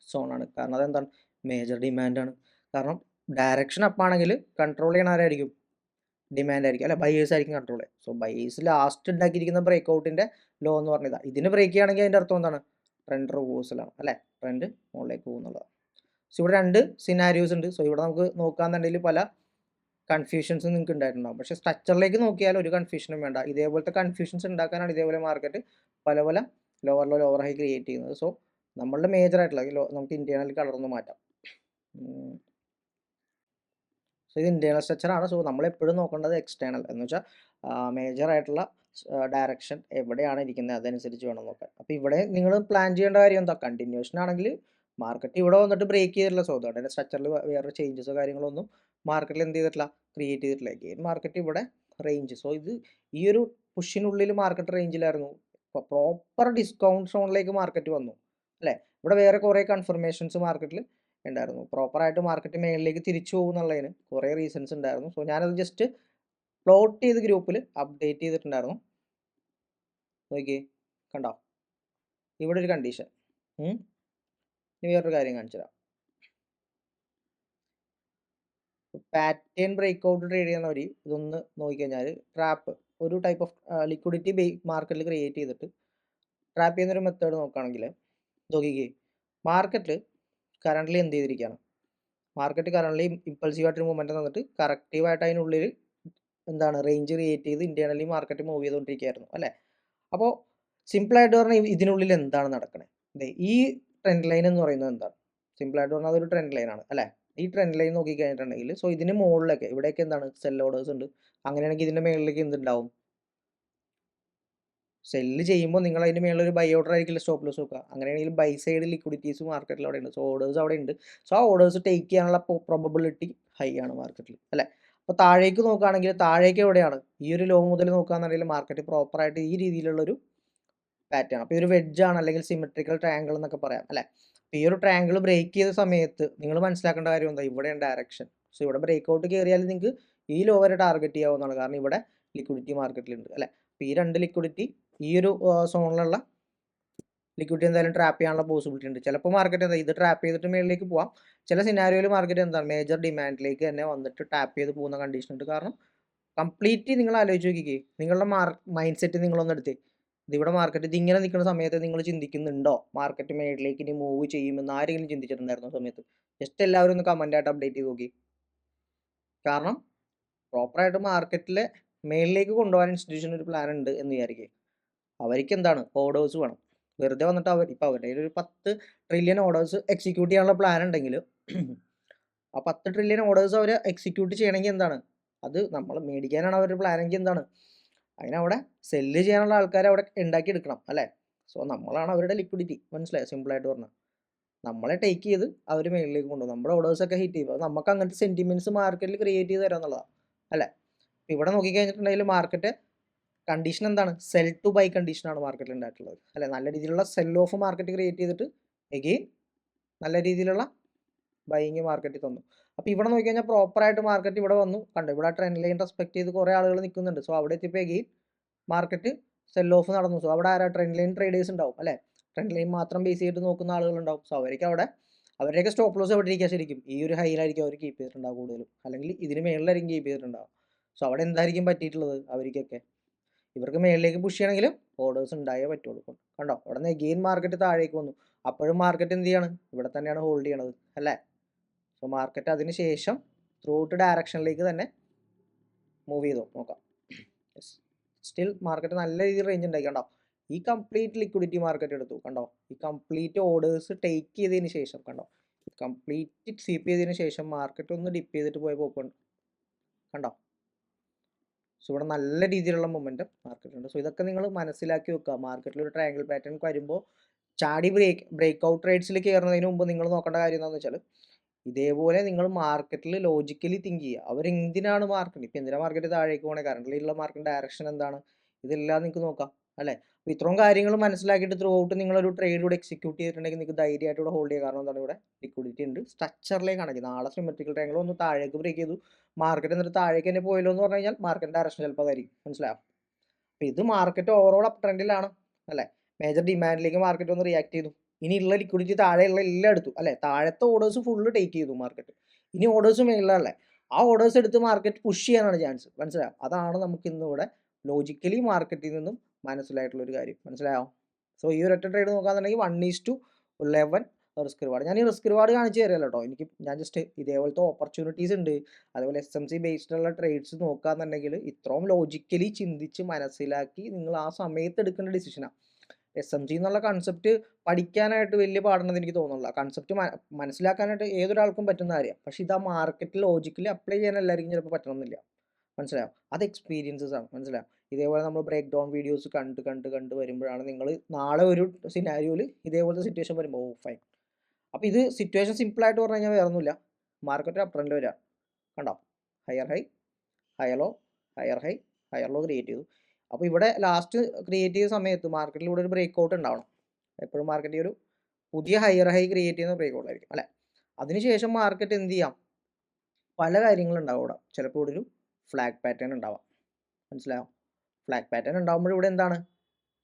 സോണാണ്. കാരണം അതെന്താണ്, മേജർ ഡിമാൻഡാണ്. കാരണം ഡയറക്ഷൻ അപ്പാണെങ്കിൽ കൺട്രോൾ ചെയ്യണ ആരായിരിക്കും, ഡിമാൻഡ് ആയിരിക്കും അല്ലെ, ബയേഴ്സ് ആയിരിക്കും കൺട്രോൾ ചെയ്യുക. സോ ബയേഴ്സ് ലാസ്റ്റ് ഉണ്ടാക്കിയിരിക്കുന്ന ബ്രേക്ക് ഔട്ടിൻ്റെ ലോ എന്ന് പറഞ്ഞതാണ്. ഇതിന് ബ്രേക്ക് ചെയ്യുകയാണെങ്കിൽ അതിൻ്റെ അർത്ഥം എന്താണ്, ട്രെൻഡ് റിവേഴ്സലാണ് അല്ലേ, ട്രെൻഡ് മുകളിലേക്ക് പോകുന്നുള്ളതാണ്. സോ ഇവിടെ രണ്ട് സിനാരിയോസ് ഉണ്ട്. സോ ഇവിടെ നമുക്ക് നോക്കാന്നുണ്ടെങ്കിൽ പല കൺഫ്യൂഷൻസ് നിങ്ങൾക്ക് ഉണ്ടായിട്ടുണ്ടാകും. പക്ഷേ സ്ട്രക്ചറിലേക്ക് നോക്കിയാൽ ഒരു കൺഫ്യൂഷനും വേണ്ട. ഇതേപോലത്തെ കൺഫ്യൂഷൻസ് ഉണ്ടാക്കാനാണ് ഇതേപോലെ മാർക്കറ്റ് പല പല lower low lower high create ചെയ്യുന്നത്. സോ നമ്മളുടെ മേജർ ആയിട്ടുള്ള നമുക്ക് ഇന്റേണൽ കളറൊന്ന് മാറ്റാം. സോ ഇത് ഇൻറ്റേർണൽ സ്ട്രക്ചറാണ്. സോ നമ്മളെപ്പോഴും നോക്കേണ്ടത് എക്സ്റ്റേണൽ എന്ന് വെച്ചാൽ മേജർ ആയിട്ടുള്ള ഡയറക്ഷൻ എവിടെയാണ് ഇരിക്കുന്നത് അതനുസരിച്ച് വേണം നോക്കാൻ. അപ്പോൾ ഇവിടെ നിങ്ങൾ പ്ലാൻ ചെയ്യേണ്ട കാര്യം എന്താ, കണ്ടിന്യൂഷൻ ആണെങ്കിൽ മാർക്കറ്റ് ഇവിടെ വന്നിട്ട് ബ്രേക്ക് ചെയ്തിട്ടില്ല. സോ അതുകൊണ്ട് സ്ട്രക്ചറിൽ വേറെ ചേഞ്ചസോ കാര്യങ്ങളൊന്നും മാർക്കറ്റിൽ എന്ത് ചെയ്തിട്ടില്ല, ക്രിയേറ്റ് ചെയ്തിട്ടില്ല. ഗെയിൻ മാർക്കറ്റ് ഇവിടെ റേഞ്ച്. സോ ഇത് ഈ ഒരു പുഷിനുള്ളിൽ മാർക്കറ്റ് റേഞ്ചിലായിരുന്നു. ഇപ്പോൾ പ്രോപ്പർ ഡിസ്കൗണ്ട് സോണിലേക്ക് മാർക്കറ്റ് വന്നു അല്ലേ. ഇവിടെ വേറെ കുറേ കൺഫർമേഷൻസ് മാർക്കറ്റിൽ ഉണ്ടായിരുന്നു. പ്രോപ്പറായിട്ട് മാർക്കറ്റ് മേളിലേക്ക് തിരിച്ചു പോകുന്നുള്ളതിന് കുറേ റീസൺസ് ഉണ്ടായിരുന്നു. സോ ഞാനത് ജസ്റ്റ് പ്ലോട്ട് ചെയ്ത് ഗ്രൂപ്പിൽ അപ്ഡേറ്റ് ചെയ്തിട്ടുണ്ടായിരുന്നു. നോക്കിയേ കണ്ടോ, ഇവിടെ ഒരു കണ്ടീഷൻ. ഇനി വേറൊരു കാര്യം കാണിച്ചു തരാം. പാറ്റേൺ ബ്രേക്ക് ഔട്ട് ട്രേഡ് ചെയ്യുന്നവർ ഇതൊന്ന് നോക്കിക്കഴിഞ്ഞാൽ ട്രാപ്പ് ഒരു ടൈപ്പ് ഓഫ് ലിക്വിഡിറ്റി മാർക്കറ്റിൽ ക്രിയേറ്റ് ചെയ്തിട്ട് ട്രാപ്പ് ചെയ്യുന്നൊരു മെത്തേഡ് നോക്കുകയാണെങ്കിൽ നോക്കിക്കേ, മാർക്കറ്റിൽ കറൻ്റ്ലി എന്ത് ചെയ്തിരിക്കുകയാണ്, മാർക്കറ്റ് കറൻ്റ്ലി ഇമ്പൾസീവായിട്ടൊരു മൂവ്മെൻറ്റ് തന്നിട്ട് കറക്റ്റീവായിട്ട് അതിനുള്ളിൽ എന്താണ് റേഞ്ച് ക്രിയേറ്റ് ചെയ്ത് ഇൻറ്റേർണലി മാർക്കറ്റ് മൂവ് ചെയ്തുകൊണ്ടിരിക്കുകയായിരുന്നു അല്ലേ. അപ്പോൾ സിമ്പിളായിട്ട് പറഞ്ഞാൽ ഇതിനുള്ളിൽ എന്താണ് നടക്കണത്, ഈ ട്രെൻഡ് ലൈൻ എന്ന് പറയുന്നത് എന്താണ്, സിമ്പിളായിട്ട് പറഞ്ഞാൽ അതൊരു ട്രെൻഡ് ലൈനാണ് അല്ലേ. ഈ ട്രെൻഡ് ലൈൻ നോക്കിക്കഴിഞ്ഞിട്ടുണ്ടെങ്കിൽ സോ ഇതിന് മുകളിലൊക്കെ ഇവിടെയൊക്കെ എന്താണ് സെൽ ഓർഡേഴ്സ് ഉണ്ട്. അങ്ങനെയാണെങ്കിൽ ഇതിൻ്റെ മുകളിലേക്ക് എന്തുണ്ടാവും, സെല്ല് ചെയ്യുമ്പോൾ നിങ്ങൾ അതിൻ്റെ മേളിൽ ഒരു ബൈ ഓർഡർ ആയിരിക്കില്ല സ്റ്റോപ്പ് ലോസ് നോക്കുക. അങ്ങനെയാണെങ്കിൽ ബൈ സൈഡ് ലിക്വിഡിറ്റീസ് മാർക്കറ്റിൽ അവിടെ ഉണ്ട്. സോ ഓർഡേഴ്സ് അവിടെ ഉണ്ട്. സോ ആ ഓർഡേഴ്സ് ടേക്ക് ചെയ്യാനുള്ള പ്രോബബിലിറ്റി ഹൈ ആണ് മാർക്കറ്റിൽ അല്ലേ. അപ്പോൾ താഴേക്ക് നോക്കുകയാണെങ്കിൽ താഴേക്ക് എവിടെയാണ്, ഈ ഒരു ലോ മുതൽ നോക്കുകയാണെന്നുണ്ടെങ്കിൽ മാർക്കറ്റ് പ്രോപ്പറായിട്ട് ഈ രീതിയിലുള്ളൊരു പാറ്റേൺ. അപ്പോൾ ഈ ഒരു വെഡ്ജാണ് അല്ലെങ്കിൽ സിമെട്രിക്കൽ ട്രയാങ്കിൾ എന്നൊക്കെ പറയാം അല്ലേ. അപ്പോൾ ഈ ഒരു ട്രയാങ്കിൾ ബ്രേക്ക് ചെയ്ത സമയത്ത് നിങ്ങൾ മനസ്സിലാക്കേണ്ട കാര്യം എന്താ, ഇവിടെയാണ് ഡയറക്ഷൻ. സോ ഇവിടെ ബ്രേക്ക് ഔട്ട് കയറിയാൽ നിങ്ങൾക്ക് ഈ ലോ വരെ ടാർഗറ്റ് ചെയ്യാവുന്നതാണ്. കാരണം ഇവിടെ ലിക്വിഡിറ്റി മാർക്കറ്റിലുണ്ട് അല്ലേ. അപ്പോൾ ഈ രണ്ട് ലിക്വിഡിറ്റി ഈ ഒരു സോണിലുള്ള ലിക്വിഡിറ്റി എന്തായാലും ട്രാപ്പ് ചെയ്യാനുള്ള പോസിബിലിറ്റി ഉണ്ട്. ചിലപ്പോൾ മാർക്കറ്റ് എന്താ ഇത് ട്രാപ്പ് ചെയ്തിട്ട് മേളിലേക്ക് പോവാം. ചില സിനാരിയോയിൽ മാർക്കറ്റ് എന്താണ് മേജർ ഡിമാൻഡിലേക്ക് തന്നെ വന്നിട്ട് ടാപ്പ് ചെയ്ത് പോകുന്ന കണ്ടീഷൻ ഉണ്ട്. കാരണം കംപ്ലീറ്റ്ലി നിങ്ങൾ ആലോചിച്ച് നോക്കിക്കേ, നിങ്ങളുടെ മൈൻഡ് സെറ്റ് നിങ്ങളൊന്ന് എടുത്തേ. ഇതിവിടെ മാർക്കറ്റ് ഇതിങ്ങനെ നിൽക്കുന്ന സമയത്ത് നിങ്ങൾ ചിന്തിക്കുന്നുണ്ടോ മാർക്കറ്റ് മേളിലേക്ക് ഇനി മൂവ് ചെയ്യുമെന്ന് ആരെങ്കിലും ചിന്തിച്ചിട്ടുണ്ടായിരുന്ന സമയത്ത്? ജസ്റ്റ് എല്ലാവരും ഒന്ന് കമൻ്റായിട്ട് അപ്ഡേറ്റ് ചെയ്ത് നോക്കി. കാരണം പ്രോപ്പറായിട്ട് മാർക്കറ്റിലെ മേളിലേക്ക് കൊണ്ടുപോകാൻ ഇൻസ്റ്റിറ്റ്യൂഷൻ ഒരു പ്ലാൻ ഉണ്ട് എന്ന് വിചാരിക്കുക. അവർക്ക് എന്താണ് ഓർഡേഴ്സ് വേണം. വെറുതെ വന്നിട്ട് ഇപ്പോൾ അവരുടെ ഒരു 10 ട്രില്യൺ ഓർഡേഴ്സ് എക്സിക്യൂട്ട് ചെയ്യാനുള്ള പ്ലാൻ ഉണ്ടെങ്കിൽ ആ 10 ട്രില്യൺ ഓർഡേഴ്സ് അവർ എക്സിക്യൂട്ട് ചെയ്യണമെങ്കിൽ എന്താണ്, അത് നമ്മൾ മേടിക്കാനാണ് അവരുടെ പ്ലാനെങ്കിൽ എന്താണ്, അതിനവിടെ സെല്ല് ചെയ്യാനുള്ള ആൾക്കാരെ അവിടെ ഉണ്ടാക്കിയെടുക്കണം അല്ലേ. സോ നമ്മളാണ് അവരുടെ ലിക്വിഡിറ്റി, മനസ്സിലായോ, സിമ്പിളായിട്ട് പറഞ്ഞാൽ. നമ്മളെ ടേക്ക് ചെയ്ത് അവർ മേളിലേക്ക് കൊണ്ടുപോകും, നമ്മുടെ ഓർഡേഴ്സൊക്കെ ഹിറ്റ് ചെയ്യും. അപ്പോൾ നമുക്ക് അങ്ങനത്തെ സെൻറ്റിമെൻറ്റ്സ് മാർക്കറ്റിൽ ക്രിയേറ്റ് ചെയ്ത് തരാം എന്നുള്ളതാണ് അല്ലേ. ഇവിടെ നോക്കിക്കഴിഞ്ഞിട്ടുണ്ടെങ്കിൽ മാർക്കറ്റ് കണ്ടീഷൻ എന്താണ്, സെൽ ടു ബൈ കണ്ടീഷനാണ് മാർക്കറ്റിൽ ഉണ്ടായിട്ടുള്ളത് അല്ലെ. നല്ല രീതിയിലുള്ള സെൽ ഓഫ് മാർക്കറ്റ് ക്രിയേറ്റ് ചെയ്തിട്ട് എഗെയിൻ നല്ല രീതിയിലുള്ള ബൈയിങ് മാർക്കറ്റിൽ തന്നു. അപ്പോൾ ഇവിടെ നോക്കി കഴിഞ്ഞാൽ പ്രോപ്പറായിട്ട് മാർക്കറ്റ് ഇവിടെ വന്നു കണ്ടു. ഇവിടെ ട്രെൻഡ് ലൈൻ റെസ്പെക്ട് ചെയ്ത് കുറേ ആളുകൾ നിൽക്കുന്നുണ്ട്. സോ അവിടെ എത്തിയപ്പോൾ എഗെയിൻ മാർക്കറ്റ് സെൽ ഓഫ് നടന്നു. സോ അവിടെ ആരാ, ട്രെൻഡ് ലൈൻ ട്രേഡേഴ്സ് ഉണ്ടാവും അല്ലേ. ട്രെൻഡ് ലൈൻ മാത്രം ബേസ് ചെയ്തിട്ട് നോക്കുന്ന ആളുകളുണ്ടാവും. സോ അവർക്ക് അവിടെ അവരുടെയൊക്കെ സ്റ്റോപ്പ് ലോസ് എവിടെ ഇരിക്കുക, ശരിക്കും ഈ ഒരു ഹൈയിലായിരിക്കും അവർ കീപ്പ് ചെയ്തിട്ടുണ്ടാവും കൂടുതലും, അല്ലെങ്കിൽ ഇതിന് മേളിലായിരിക്കും കീപ്പ് ചെയ്തിട്ടുണ്ടാവും. സോ അവിടെ എന്തായിരിക്കും പറ്റിയിട്ടുള്ളത് അവർക്കൊക്കെ, ഇവർക്ക് മേളിലേക്ക് പുഷ് ചെയ്യണമെങ്കിലും ഓർഡേഴ്സ് ഉണ്ടായേ പറ്റുള്ളൂ. കണ്ടോ അവിടെ നിന്ന് എഗെയിൻ മാർക്കറ്റ് താഴേക്ക് വന്നു. അപ്പോഴും മാർക്കറ്റ് എന്ത് ചെയ്യാണ്, ഇവിടെ തന്നെയാണ് ഹോൾഡ് ചെയ്യണത് അല്ലേ. സോ മാർക്കറ്റ് അതിന് ശേഷം ത്രൂ ഔട്ട് ഡയറക്ഷനിലേക്ക് തന്നെ മൂവ് ചെയ്തു നോക്കാം. സ്റ്റിൽ മാർക്കറ്റ് നല്ല രീതിയിൽ റേഞ്ച് ഉണ്ടായി കണ്ടോ. ഈ കംപ്ലീറ്റ് ലിക്വിഡിറ്റി മാർക്കറ്റ് എടുത്തു കണ്ടോ. ഈ കംപ്ലീറ്റ് ഓർഡേഴ്സ് ടേക്ക് ചെയ്തതിന് ശേഷം കണ്ടോ, കംപ്ലീറ്റ് സ്വീപ്പ് ചെയ്തതിന് ശേഷം മാർക്കറ്റ് ഒന്ന് ഡിപ്പ് ചെയ്തിട്ട് പോയ പോക്കുണ്ട് കണ്ടോ. സോ ഇവിടെ നല്ല രീതിയിലുള്ള മൊമെൻറ്റം മാർക്കറ്റുണ്ട്. സോ ഇതൊക്കെ നിങ്ങൾ മനസ്സിലാക്കി വെക്കുക. മാർക്കറ്റിൽ ഒരു ട്രയാങ്കിൾ പാറ്റേൺ വരുമ്പോൾ ചാടി ബ്രേക്ക് ഔട്ട് റേറ്റ്സിൽ കയറുന്നതിന് മുമ്പ് നിങ്ങൾ നോക്കേണ്ട കാര്യം എന്താണെന്ന് വെച്ചാൽ, ഇതേപോലെ നിങ്ങൾ മാർക്കറ്റിൽ ലോജിക്കലി തിങ്ക് ചെയ്യുക. അവരെന്തിനാണ് മാർക്കറ്റ്, ഇപ്പം എന്തിനാണ് മാർക്കറ്റ് താഴേക്ക് പോകണേ, കറണ്ടിലുള്ള മാർക്കറ്റ് ഡയറക്ഷൻ എന്താണ്, ഇതെല്ലാം നിങ്ങൾക്ക് നോക്കാം അല്ലേ. അപ്പോൾ ഇത്രയും കാര്യങ്ങൾ മനസ്സിലാക്കിയിട്ട് ത്രൂ ഔട്ട് നിങ്ങളൊരു ട്രേഡ് ഇവിടെ എക്സിക്യൂട്ട് ചെയ്തിട്ടുണ്ടെങ്കിൽ നിങ്ങൾക്ക് ധൈര്യമായിട്ട് ഇവിടെ ഹോൾഡ് ചെയ്യുക. കാരണം എന്താണ്, ഇവിടെ ലിക്വിഡിറ്റി ഉണ്ട്, സ്ട്രക്ചറിലേക്ക് ആണെങ്കിൽ നാളെ സിമെട്രിക്കൽ ട്രയാങ്കിൾ ഒന്ന് താഴേക്ക് ബ്രേക്ക് ചെയ്തു മാർക്കറ്റ് എന്നിട്ട് താഴേക്ക് തന്നെ പോയല്ലോ എന്ന് പറഞ്ഞു കഴിഞ്ഞാൽ മാർക്കറ്റ് ഡയറക്ഷൻ ചിലപ്പോൾ അതായിരിക്കും. മനസ്സിലാവും. അപ്പോൾ ഇത് മാർക്കറ്റ് ഓവറോൾ അപ്പ് ട്രെൻഡിലാണ് അല്ലേ. മേജർ ഡിമാൻഡിലേക്ക് മാർക്കറ്റ് ഒന്ന് റിയാക്ട് ചെയ്തു. ഇനിയുള്ള ലിക്വിഡിറ്റി താഴെയുള്ള എല്ലാം എടുത്തു അല്ലേ. താഴത്തെ ഓർഡേഴ്സ് ഫുള്ള് ടേക്ക് ചെയ്തു മാർക്കറ്റ്. ഇനി ഓർഡേഴ്സ് മേളിലല്ലേ, ആ ഓർഡേഴ്സ് എടുത്ത് മാർക്കറ്റ് പുഷ് ചെയ്യാനാണ് ചാൻസ്. മനസ്സിലാവും. അതാണ് നമുക്ക് ഇന്നിവിടെ ലോജിക്കലി മാർക്കറ്റിൽ നിന്നും മനസ്സിലായിട്ടുള്ളൊരു കാര്യം. മനസ്സിലായോ. സോ ഈ ഒരൊറ്റ ട്രേഡ് നോക്കാന്നുണ്ടെങ്കിൽ 1:11 റിസ്ക് റിവാർഡ്. ഞാൻ ഈ റിസ്ക് റിവാർഡ് കാണിച്ചു തരാമല്ലോ കേട്ടോ. ഞാൻ ജസ്റ്റ് ഇതേപോലത്തെ ഓപ്പർച്യൂണിറ്റീസ് ഉണ്ട്, അതുപോലെ SMC ബേസ്ഡുള്ള ട്രേഡ്സ് നോക്കാന്നുണ്ടെങ്കിൽ ഇത്രയും ലോജിക്കലി ചിന്തിച്ച് മനസ്സിലാക്കി നിങ്ങൾ ആ സമയത്ത് എടുക്കേണ്ട ഡിസിഷനാണ്. SMC എന്നുള്ള കൺസെപ്റ്റ് പഠിക്കാനായിട്ട് വലിയ പാടുണ്ടെന്ന് എനിക്ക് തോന്നുന്നില്ല. കൺസെപ്റ്റ് മനസ്സിലാക്കാനായിട്ട് ഏതൊരാൾക്കും പറ്റുന്ന കാര്യമാണ്. പക്ഷേ ഇത് ആ മാർക്കറ്റിൽ ലോജിക്കലി അപ്ലൈ ചെയ്യാൻ എല്ലാവർക്കും ചിലപ്പോൾ പറ്റണമെന്നില്ല. മനസ്സിലാവും. അത് എക്സ്പീരിയൻസസ് ആണ്. മനസ്സിലാവും. ഇതേപോലെ നമ്മൾ ബ്രേക്ക് ഡൗൺ വീഡിയോസ് കണ്ട് വരുമ്പോഴാണ് നിങ്ങൾ നാളെ ഒരു സിനാരിയോയിൽ ഇതേപോലത്തെ സിറ്റുവേഷൻ വരുമ്പോൾ ഫൈൻ. അപ്പോൾ ഇത് സിറ്റുവേഷൻ സിമ്പിളായിട്ട് പറഞ്ഞു കഴിഞ്ഞാൽ വേറെ ഒന്നുമില്ല. മാർക്കറ്റ് അപ്പ് ട്രെൻഡ് വരിക കണ്ടോ. Higher high, higher low, higher high, higher low create ചെയ്തു. അപ്പോൾ ഇവിടെ ലാസ്റ്റ് ക്രിയേറ്റ് ചെയ്ത സമയത്ത് മാർക്കറ്റിൽ ഇവിടെ ഒരു ബ്രേക്ക് ഔട്ട് ഉണ്ടാവണം. എപ്പോഴും മാർക്കറ്റ് ഒരു പുതിയ ഹയർ ഹൈ ക്രിയേറ്റ് ചെയ്യുന്ന ബ്രേക്ക് ഔട്ട് ആയിരിക്കും അല്ലേ. അതിനുശേഷം മാർക്കറ്റ് എന്ത് ചെയ്യാം, പല കാര്യങ്ങളുണ്ടാവും ഇവിടെ. ചിലപ്പോൾ ഇവിടെ ഒരു ഫ്ലാഗ് പാറ്റേൺ ഉണ്ടാവാം. മനസ്സിലാവും. ഫ്ലാഗ് പാറ്റേൺ ഉണ്ടാകുമ്പോൾ ഇവിടെ എന്താണ്,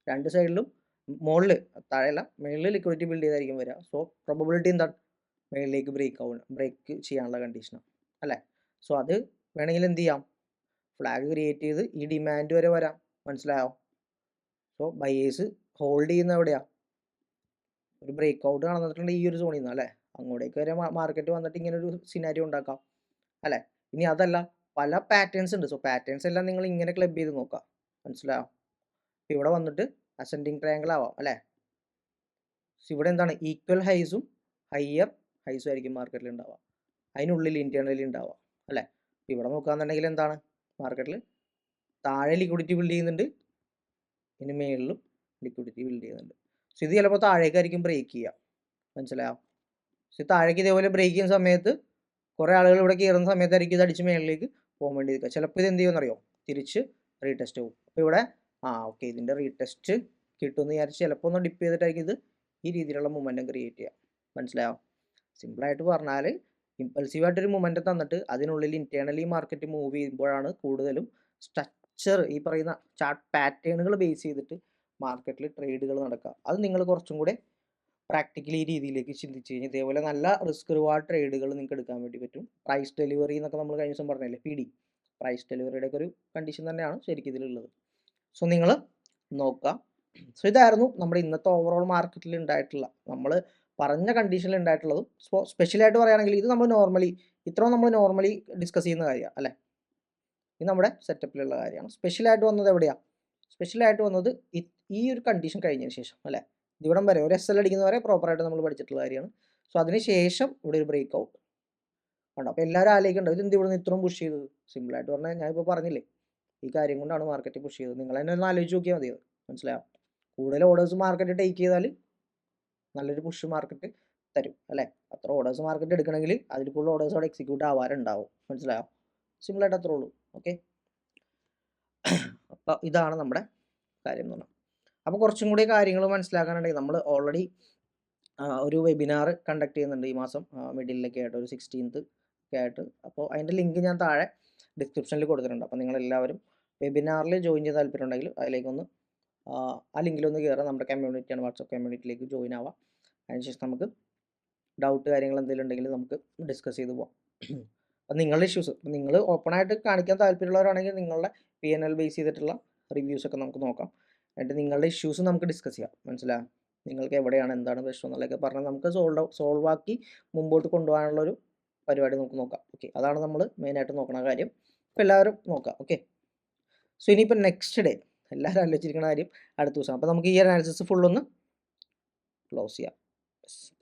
രണ്ട് സൈഡിലും മുകളിൽ താഴെയല്ല മുകളിൽ ലിക്വിഡിറ്റി ബിൽഡ് ചെയ്തായിരിക്കും വരിക. സോ പ്രോബബിലിറ്റി എന്താണ്, മുകളിലേക്ക് ബ്രേക്ക് ചെയ്യാനുള്ള കണ്ടീഷനാണ് അല്ലേ. സോ അത് വേണമെങ്കിൽ എന്ത് ചെയ്യാം, ഫ്ലാഗ് ക്രിയേറ്റ് ചെയ്ത് ഈ ഡിമാൻഡ് വരെ വരാം. മനസ്സിലായോ. സോ ബയേഴ്സ് ഹോൾഡ് ചെയ്യുന്ന എവിടെയാണ്, ഒരു ബ്രേക്ക് ഔട്ട് നടന്നിട്ടുണ്ട് ഈ ഒരു സോണിൽ നിന്ന് അല്ലേ, അങ്ങോട്ടേക്ക് വരെ മാർക്കറ്റ് വന്നിട്ട് ഇങ്ങനെ ഒരു സിനാരിയോ ഉണ്ടാക്കാം അല്ലേ. ഇനി അതല്ല, പല പാറ്റേൺസ് ഉണ്ട്. സോ പാറ്റേൺസ് എല്ലാം നിങ്ങൾ ഇങ്ങനെ ക്ലബ് ചെയ്ത് നോക്കാം. മനസ്സിലാവും. ഇവിടെ വന്നിട്ട് അസെൻഡിങ് ട്രയാങ്കിൾ ആവാം അല്ലേ. ഇവിടെ എന്താണ്, ഈക്വൽ ഹൈസും ഹയർ ഹൈസും ആയിരിക്കും മാർക്കറ്റിൽ ഉണ്ടാവുക. അതിനുള്ളിൽ ഇന്റേണലി ഉണ്ടാവുക അല്ലേ. ഇവിടെ നോക്കുകയാണെന്നുണ്ടെങ്കിൽ എന്താണ്, മാർക്കറ്റിൽ താഴെ ലിക്വിഡിറ്റി ബിൽഡ് ചെയ്യുന്നുണ്ട്, ഇതിന് മേളിലും ലിക്വിഡിറ്റി ബിൽഡ് ചെയ്യുന്നുണ്ട്. സോ ഇത് ചിലപ്പോൾ താഴേക്കായിരിക്കും ബ്രേക്ക് ചെയ്യുക. മനസ്സിലാവും. സോ താഴേക്ക് ഇതേപോലെ ബ്രേക്ക് ചെയ്യുന്ന സമയത്ത് കുറേ ആളുകൾ ഇവിടെ കയറുന്ന സമയത്തായിരിക്കും ഇത് അടിച്ച് മേളിലേക്ക് പോകാൻ വേണ്ടി നിൽക്കുക. ചിലപ്പോൾ ഇത് എന്ത് ചെയ്യുമെന്നറിയോ, തിരിച്ച് റീടെസ്റ്റ് പോകും. അപ്പോൾ ഇവിടെ ഓക്കെ ഇതിൻ്റെ റീടെസ്റ്റ് കിട്ടുമെന്ന് വിചാരിച്ച് ചിലപ്പോൾ ഒന്ന് ഡിപ്പ് ചെയ്തിട്ടായിരിക്കും ഇത് ഈ രീതിയിലുള്ള മൊമെൻറ്റം ക്രിയേറ്റ് ചെയ്യുക. മനസ്സിലാവും. സിമ്പിളായിട്ട് പറഞ്ഞാൽ ഇമ്പൾസീവായിട്ടൊരു മൊമെൻറ്റം തന്നിട്ട് അതിനുള്ളിൽ ഇൻറ്റേർണലി മാർക്കറ്റ് മൂവ് ചെയ്യുമ്പോഴാണ് കൂടുതലും സ്ട്രക്ചർ ഈ പറയുന്ന ചാർട്ട് പാറ്റേണുകൾ ബേസ് ചെയ്തിട്ട് മാർക്കറ്റിൽ ട്രേഡുകൾ നടക്കുക. അത് നിങ്ങൾ കുറച്ചും കൂടെ പ്രാക്ടിക്കലി ഈ രീതിയിലേക്ക് ചിന്തിച്ച് കഴിഞ്ഞാൽ ഇതേപോലെ നല്ല റിസ്ക് റിവാർഡ് ട്രേഡുകൾ നിങ്ങൾക്ക് എടുക്കാൻ വേണ്ടി പറ്റും. പ്രൈസ് ഡെലിവറി എന്നൊക്കെ നമ്മൾ കഴിഞ്ഞ ദിവസം പറഞ്ഞില്ലേ, PD പ്രൈസ് ഡെലിവറിയുടെ ഒക്കെ ഒരു കണ്ടീഷൻ തന്നെയാണ് ശരിക്കും ഇതിലുള്ളത്. സോ നിങ്ങൾ നോക്കുക. സോ ഇതായിരുന്നു നമ്മുടെ ഇന്നത്തെ ഓവറോൾ മാർക്കറ്റിൽ ഉണ്ടായിട്ടുള്ള, നമ്മൾ പറഞ്ഞ കണ്ടീഷനിൽ ഉണ്ടായിട്ടുള്ളതും. സ്പെഷ്യലായിട്ട് പറയുകയാണെങ്കിൽ ഇത് നമ്മൾ നോർമലി ഡിസ്കസ് ചെയ്യുന്ന കാര്യമാണ് അല്ലേ. ഇത് നമ്മുടെ സെറ്റപ്പിലുള്ള കാര്യമാണ്. സ്പെഷ്യലായിട്ട് വന്നത് എവിടെയാണ്, സ്പെഷ്യലായിട്ട് വന്നത് ഈ ഒരു കണ്ടീഷൻ കഴിഞ്ഞതിന് ശേഷം അല്ലേ. ഇവിടം വരെ ഒരു SL അടിക്കുന്നവരെ പ്രോപ്പറായിട്ട് നമ്മൾ പഠിച്ചിട്ടുള്ള കാര്യമാണ്. സോ അതിന് ശേഷം ഇവിടെ ഒരു ബ്രേക്ക് ഔട്ട് ഉണ്ട്. അപ്പോൾ എല്ലാവരും ആലോചിക്കേണ്ടത് ഇത് ഇവിടെ നിന്ന് ഇത്രയും പുഷ് ചെയ്തത്. സിമ്പിളായിട്ട് പറഞ്ഞാൽ ഞാനിപ്പോൾ പറഞ്ഞില്ലേ, ഈ കാര്യം കൊണ്ടാണ് മാർക്കറ്റ് പുഷ് ചെയ്തത്. നിങ്ങൾ തന്നെ ഒന്ന് ആലോചിച്ച് നോക്കിയാൽ മതി. മനസ്സിലാവും. കൂടുതൽ ഓർഡേഴ്സ് മാർക്കറ്റ് ടേക്ക് ചെയ്താൽ നല്ലൊരു പുഷ് മാർക്കറ്റ് തരും അല്ലേ. അത്ര ഓർഡേഴ്സ് മാർക്കറ്റ് എടുക്കണമെങ്കിൽ അതിൽ കൂടുതൽ ഓർഡേഴ്സ് അവിടെ എക്സിക്യൂട്ട് ആവാറുണ്ടാവും. മനസ്സിലാവും. സിമ്പിളായിട്ട് അത്രേ ഉള്ളൂ. ഓക്കെ. അപ്പോൾ ഇതാണ് നമ്മുടെ കാര്യം എന്ന് പറഞ്ഞാൽ. അപ്പോൾ കുറച്ചും കൂടി കാര്യങ്ങൾ മനസ്സിലാക്കാനുണ്ടെങ്കിൽ നമ്മൾ ഓൾറെഡി ഒരു വെബിനാർ കണ്ടക്ട് ചെയ്യുന്നുണ്ട് ഈ മാസം മിഡിലൊക്കെ ആയിട്ട്, ഒരു 16th ഒക്കെ ആയിട്ട്. അപ്പോൾ അതിൻ്റെ ലിങ്ക് ഞാൻ താഴെ ഡിസ്ക്രിപ്ഷനിൽ കൊടുത്തിട്ടുണ്ട്. അപ്പോൾ നിങ്ങളെല്ലാവരും വെബിനാറിൽ ജോയിൻ ചെയ്യാൻ താല്പര്യമുണ്ടെങ്കിൽ അതിലേക്കൊന്ന് ആ ലിങ്കിലൊന്ന് കയറാം. നമ്മുടെ കമ്മ്യൂണിറ്റിയാണ്, വാട്സപ്പ് കമ്മ്യൂണിറ്റിയിലേക്ക് ജോയിൻ ആവാം. അതിനുശേഷം നമുക്ക് ഡൗട്ട് കാര്യങ്ങൾ എന്തെങ്കിലും ഉണ്ടെങ്കിൽ നമുക്ക് ഡിസ്കസ് ചെയ്ത് പോവാം. അപ്പം നിങ്ങളുടെ ഇഷ്യൂസ് നിങ്ങൾ ഓപ്പണായിട്ട് കാണിക്കാൻ താല്പര്യമുള്ളവരാണെങ്കിൽ നിങ്ങളുടെ PNL ബേസ് ചെയ്തിട്ടുള്ള റിവ്യൂസൊക്കെ നമുക്ക് നോക്കാം. എന്നിട്ട് നിങ്ങളുടെ ഇഷ്യൂസ് നമുക്ക് ഡിസ്കസ് ചെയ്യാം. മനസ്സിലാവും. നിങ്ങൾക്ക് എവിടെയാണ് എന്താണ് പ്രശ്നം എന്നുള്ളതൊക്കെ പറഞ്ഞാൽ നമുക്ക് സോൾവ് ആക്കി മുമ്പോട്ട് കൊണ്ടുപോകാനുള്ളൊരു പരിപാടി നമുക്ക് നോക്കാം. ഓക്കെ, അതാണ് നമ്മൾ മെയിനായിട്ട് നോക്കുന്ന കാര്യം. അപ്പോൾ എല്ലാവരും നോക്കാം. ഓക്കെ, സോ ഇനിയിപ്പോൾ നെക്സ്റ്റ് ഡേ എല്ലാവരും ആലോചിച്ചിരിക്കുന്ന കാര്യം അടുത്ത ദിവസം. അപ്പോൾ നമുക്ക് ഈ അനാലിസിസ് ഫുള്ളൊന്ന് ക്ലോസ് ചെയ്യാം.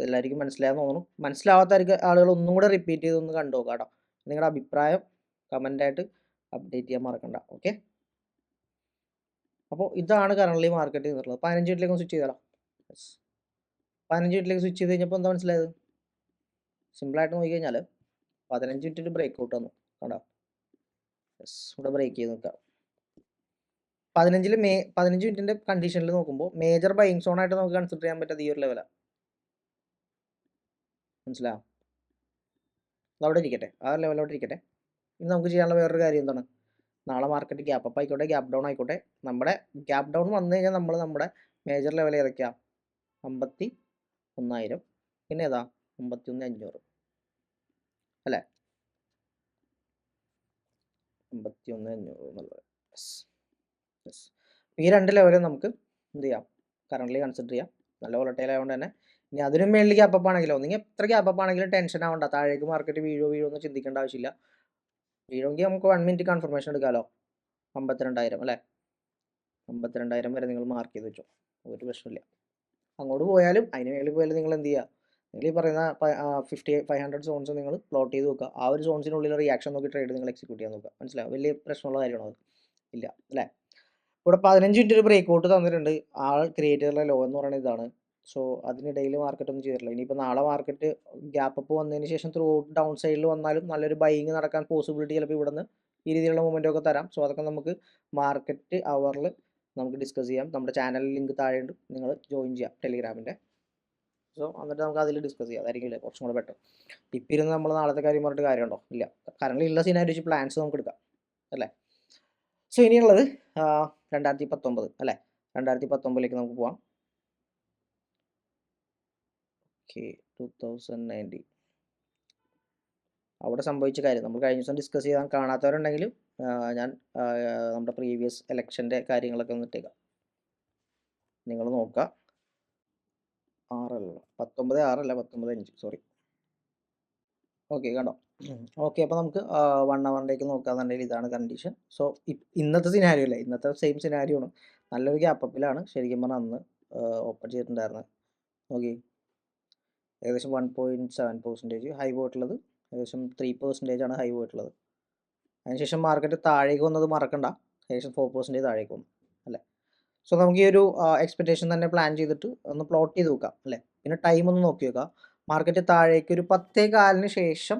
എല്ലാവർക്കും മനസ്സിലായെന്ന് തോന്നുന്നു. മനസ്സിലാവാത്ത ആളുകൾ ഒന്നും കൂടെ റിപ്പീറ്റ് ചെയ്തൊന്ന് കണ്ടു നോക്കാം കേട്ടോ. നിങ്ങളുടെ അഭിപ്രായം കമൻ്റായിട്ട് അപ്ഡേറ്റ് ചെയ്യാൻ മറക്കണ്ട. ഓക്കെ, അപ്പോൾ ഇതാണ് കറണ്ട്ലി മാർക്കറ്റ് എന്നുള്ളത്. 15 മിനിറ്റിലേക്ക് സ്വിച്ച് ചെയ്താലോ. 15 മിനിറ്റിലേക്ക് സ്വിച്ച് ചെയ്ത് കഴിഞ്ഞപ്പോൾ എന്താ മനസ്സിലായത്? സിമ്പിളായിട്ട് നോക്കിക്കഴിഞ്ഞാൽ 15 മിനിറ്റ് ബ്രേക്ക് ഔട്ട് വന്നു കണ്ടോ. ഇവിടെ ബ്രേക്ക് ചെയ്ത് നിൽക്കാം. 15 മിനിറ്റിൻ്റെ കണ്ടീഷനിൽ നോക്കുമ്പോൾ മേജർ ബൈയിങ് സോൺ ആയിട്ട് നമുക്ക് കൺസിഡർ ചെയ്യാൻ പറ്റാത്ത ഈ ഒരു ലെവലാണ്. മനസ്സിലാവും? അതവിടെ ഇരിക്കട്ടെ, ആ ലെവലോട്ട് ഇരിക്കട്ടെ. ഇനി നമുക്ക് ചെയ്യാനുള്ള വേറൊരു കാര്യം എന്താണ്? നാളെ മാർക്കറ്റ് ഗ്യാപ്പ് അപ്പ് ആയിക്കോട്ടെ, ഗ്യാപ്പ് ഡൗൺ ആയിക്കോട്ടെ, നമ്മുടെ ഗ്യാപ്പ് ഡൗൺ വന്നു കഴിഞ്ഞാൽ നമ്മൾ നമ്മുടെ മേജർ ലെവൽ ഏതൊക്കെയാണ്? 51,000, പിന്നെ ഏതാ 51,500 അല്ലേ? 51,500 എന്നുള്ളത്. ഈ രണ്ട് ലെവലും നമുക്ക് എന്ത് ചെയ്യാം? കറണ്ട്ലി കൺസിഡർ ചെയ്യാം. നല്ല വോളറ്റൈൽ ആയതുകൊണ്ട് തന്നെ. ഇനി അതിനും മേളിൽ ഗ്യാപ്പ് അപ്പ് ആണെങ്കിലോ, നിങ്ങൾ എത്ര ഗ്യാപ്പ് അപ്പ് ആണെങ്കിലും ടെൻഷൻ ആവണ്ട. താഴേക്ക് മാർക്കറ്റ് വീഴോ എന്ന് ചിന്തിക്കേണ്ട ആവശ്യമില്ല. വീഴുമെങ്കിൽ നമുക്ക് 1 മിനിറ്റ് കൺഫർമേഷൻ എടുക്കാമല്ലോ. 52,000 അല്ലേ? 52,000 വരെ നിങ്ങൾ മാർക്ക് ചെയ്ത് വെച്ചോ, ഒരു പ്രശ്നമില്ല. അങ്ങോട്ട് പോയാലും അതിന് മേളിൽ പോയാലും നിങ്ങൾ എന്ത് ചെയ്യുക? നിങ്ങൾ ഈ പറയുന്ന 500 സോൺസ് നിങ്ങൾ പ്ലോട്ട് ചെയ്ത് നോക്കുക. ആ ഒരു സോൺസിനുള്ളിൽ റിയാക്ഷൻ നോക്കി ട്രേഡ് നിങ്ങൾ എക്സിക്യൂട്ട് ചെയ്യാൻ നോക്കുക. മനസ്സിലാവും? വലിയ പ്രശ്നമുള്ള കാര്യമാണോ അത്? ഇല്ല അല്ലേ? ഇവിടെ 15 മിനിറ്റ് ഒരു ബ്രേക്ക് ഔട്ട് തന്നിട്ടുണ്ട്. ആൾ ക്രിയേറ്റ് ചെയ്തിട്ടുള്ള ലോ എന്ന് പറയുന്നത് ഇതാണ്. സോ അതിനിടയിൽ മാർക്കറ്റ് ഒന്നും ചെയ്തിട്ടില്ല. ഇനിയിപ്പോൾ നാളെ മാർക്കറ്റ് ഗ്യാപ്പ് അപ്പ് വന്നതിന് ശേഷം ത്രൂ ഔട്ട് ഡൗൺ സൈഡിൽ വന്നാലും നല്ലൊരു ബൈയിങ് നടക്കാൻ പോസിബിലിറ്റി ചിലപ്പോൾ ഇവിടെ നിന്ന് ഈ രീതിയിലുള്ള മൊമെൻ്റ് ഒക്കെ തരാം. സോ അതൊക്കെ നമുക്ക് മാർക്കറ്റ് അവറിൽ നമുക്ക് ഡിസ്കസ് ചെയ്യാം. നമ്മുടെ ചാനൽ ലിങ്ക് താഴെയുണ്ട്, നിങ്ങൾ ജോയിൻ ചെയ്യാം ടെലിഗ്രാമിൻ്റെ. സോ എന്നിട്ട് നമുക്ക് അതിൽ ഡിസ്കസ് ചെയ്യാം. അതായിരിക്കില്ലേ കുറച്ചും കൂടെ ബെറ്റർ. ഇപ്പം ഇരുന്ന് നമ്മൾ നാളത്തെ കാര്യം പറഞ്ഞിട്ട് കാര്യമുണ്ടോ? ഇല്ല. കറണ്ട്ലി ഉള്ള സിനാരിയോ വെച്ച് പ്ലാൻസ് നമുക്ക് എടുക്കാം അല്ലേ? സോ ഇനിയുള്ളത് 2019 അല്ലേ? 2019 നമുക്ക് പോവാം. ഓക്കെ, 2019 അവിടെ സംഭവിച്ച കാര്യം നമ്മൾ കഴിഞ്ഞ ദിവസം ഡിസ്കസ് ചെയ്യാൻ കാണാത്തവരുണ്ടെങ്കിൽ ഞാൻ നമ്മുടെ പ്രീവിയസ് ഇലക്ഷൻ്റെ കാര്യങ്ങളൊക്കെ ഒന്ന് ഇട്ടേക്കാം, നിങ്ങൾ നോക്കുക. 19/5 സോറി. ഓക്കെ, കണ്ടോ? ഓക്കെ, അപ്പോൾ നമുക്ക് 1 അവറിലേക്ക് നോക്കാന്നുണ്ടെങ്കിൽ ഇതാണ് കണ്ടീഷൻ. സോ ഇന്നത്തെ സിനാരിയോ അല്ലേ, ഇന്നത്തെ സെയിം സിനാരിയോ ആണ്. നല്ലൊരു ഗ്യാപ്പ് അപ്പിലാണ് ശരിക്കും പറഞ്ഞാൽ അന്ന് ഓപ്പൺ ചെയ്തിട്ടുണ്ടായിരുന്നത്. ഓക്കെ, ഏകദേശം 1.7% ഹൈ പോയിട്ടുള്ളത്, ഏകദേശം 3% ആണ് ഹൈ പോയിട്ടുള്ളത്. അതിനുശേഷം മാർക്കറ്റ് താഴേക്ക് വന്നത് മറക്കണ്ട, ഏകദേശം 4% താഴേക്ക് വന്നു അല്ലേ? സോ നമുക്ക് ഈ ഒരു എക്സ്പെക്റ്റേഷൻ തന്നെ പ്ലാൻ ചെയ്തിട്ട് ഒന്ന് പ്ലോട്ട് ചെയ്ത് നോക്കാം അല്ലേ? പിന്നെ ടൈം ഒന്ന് നോക്കി നോക്കാം. മാർക്കറ്റ് താഴേക്ക് ഒരു 10:15 ശേഷം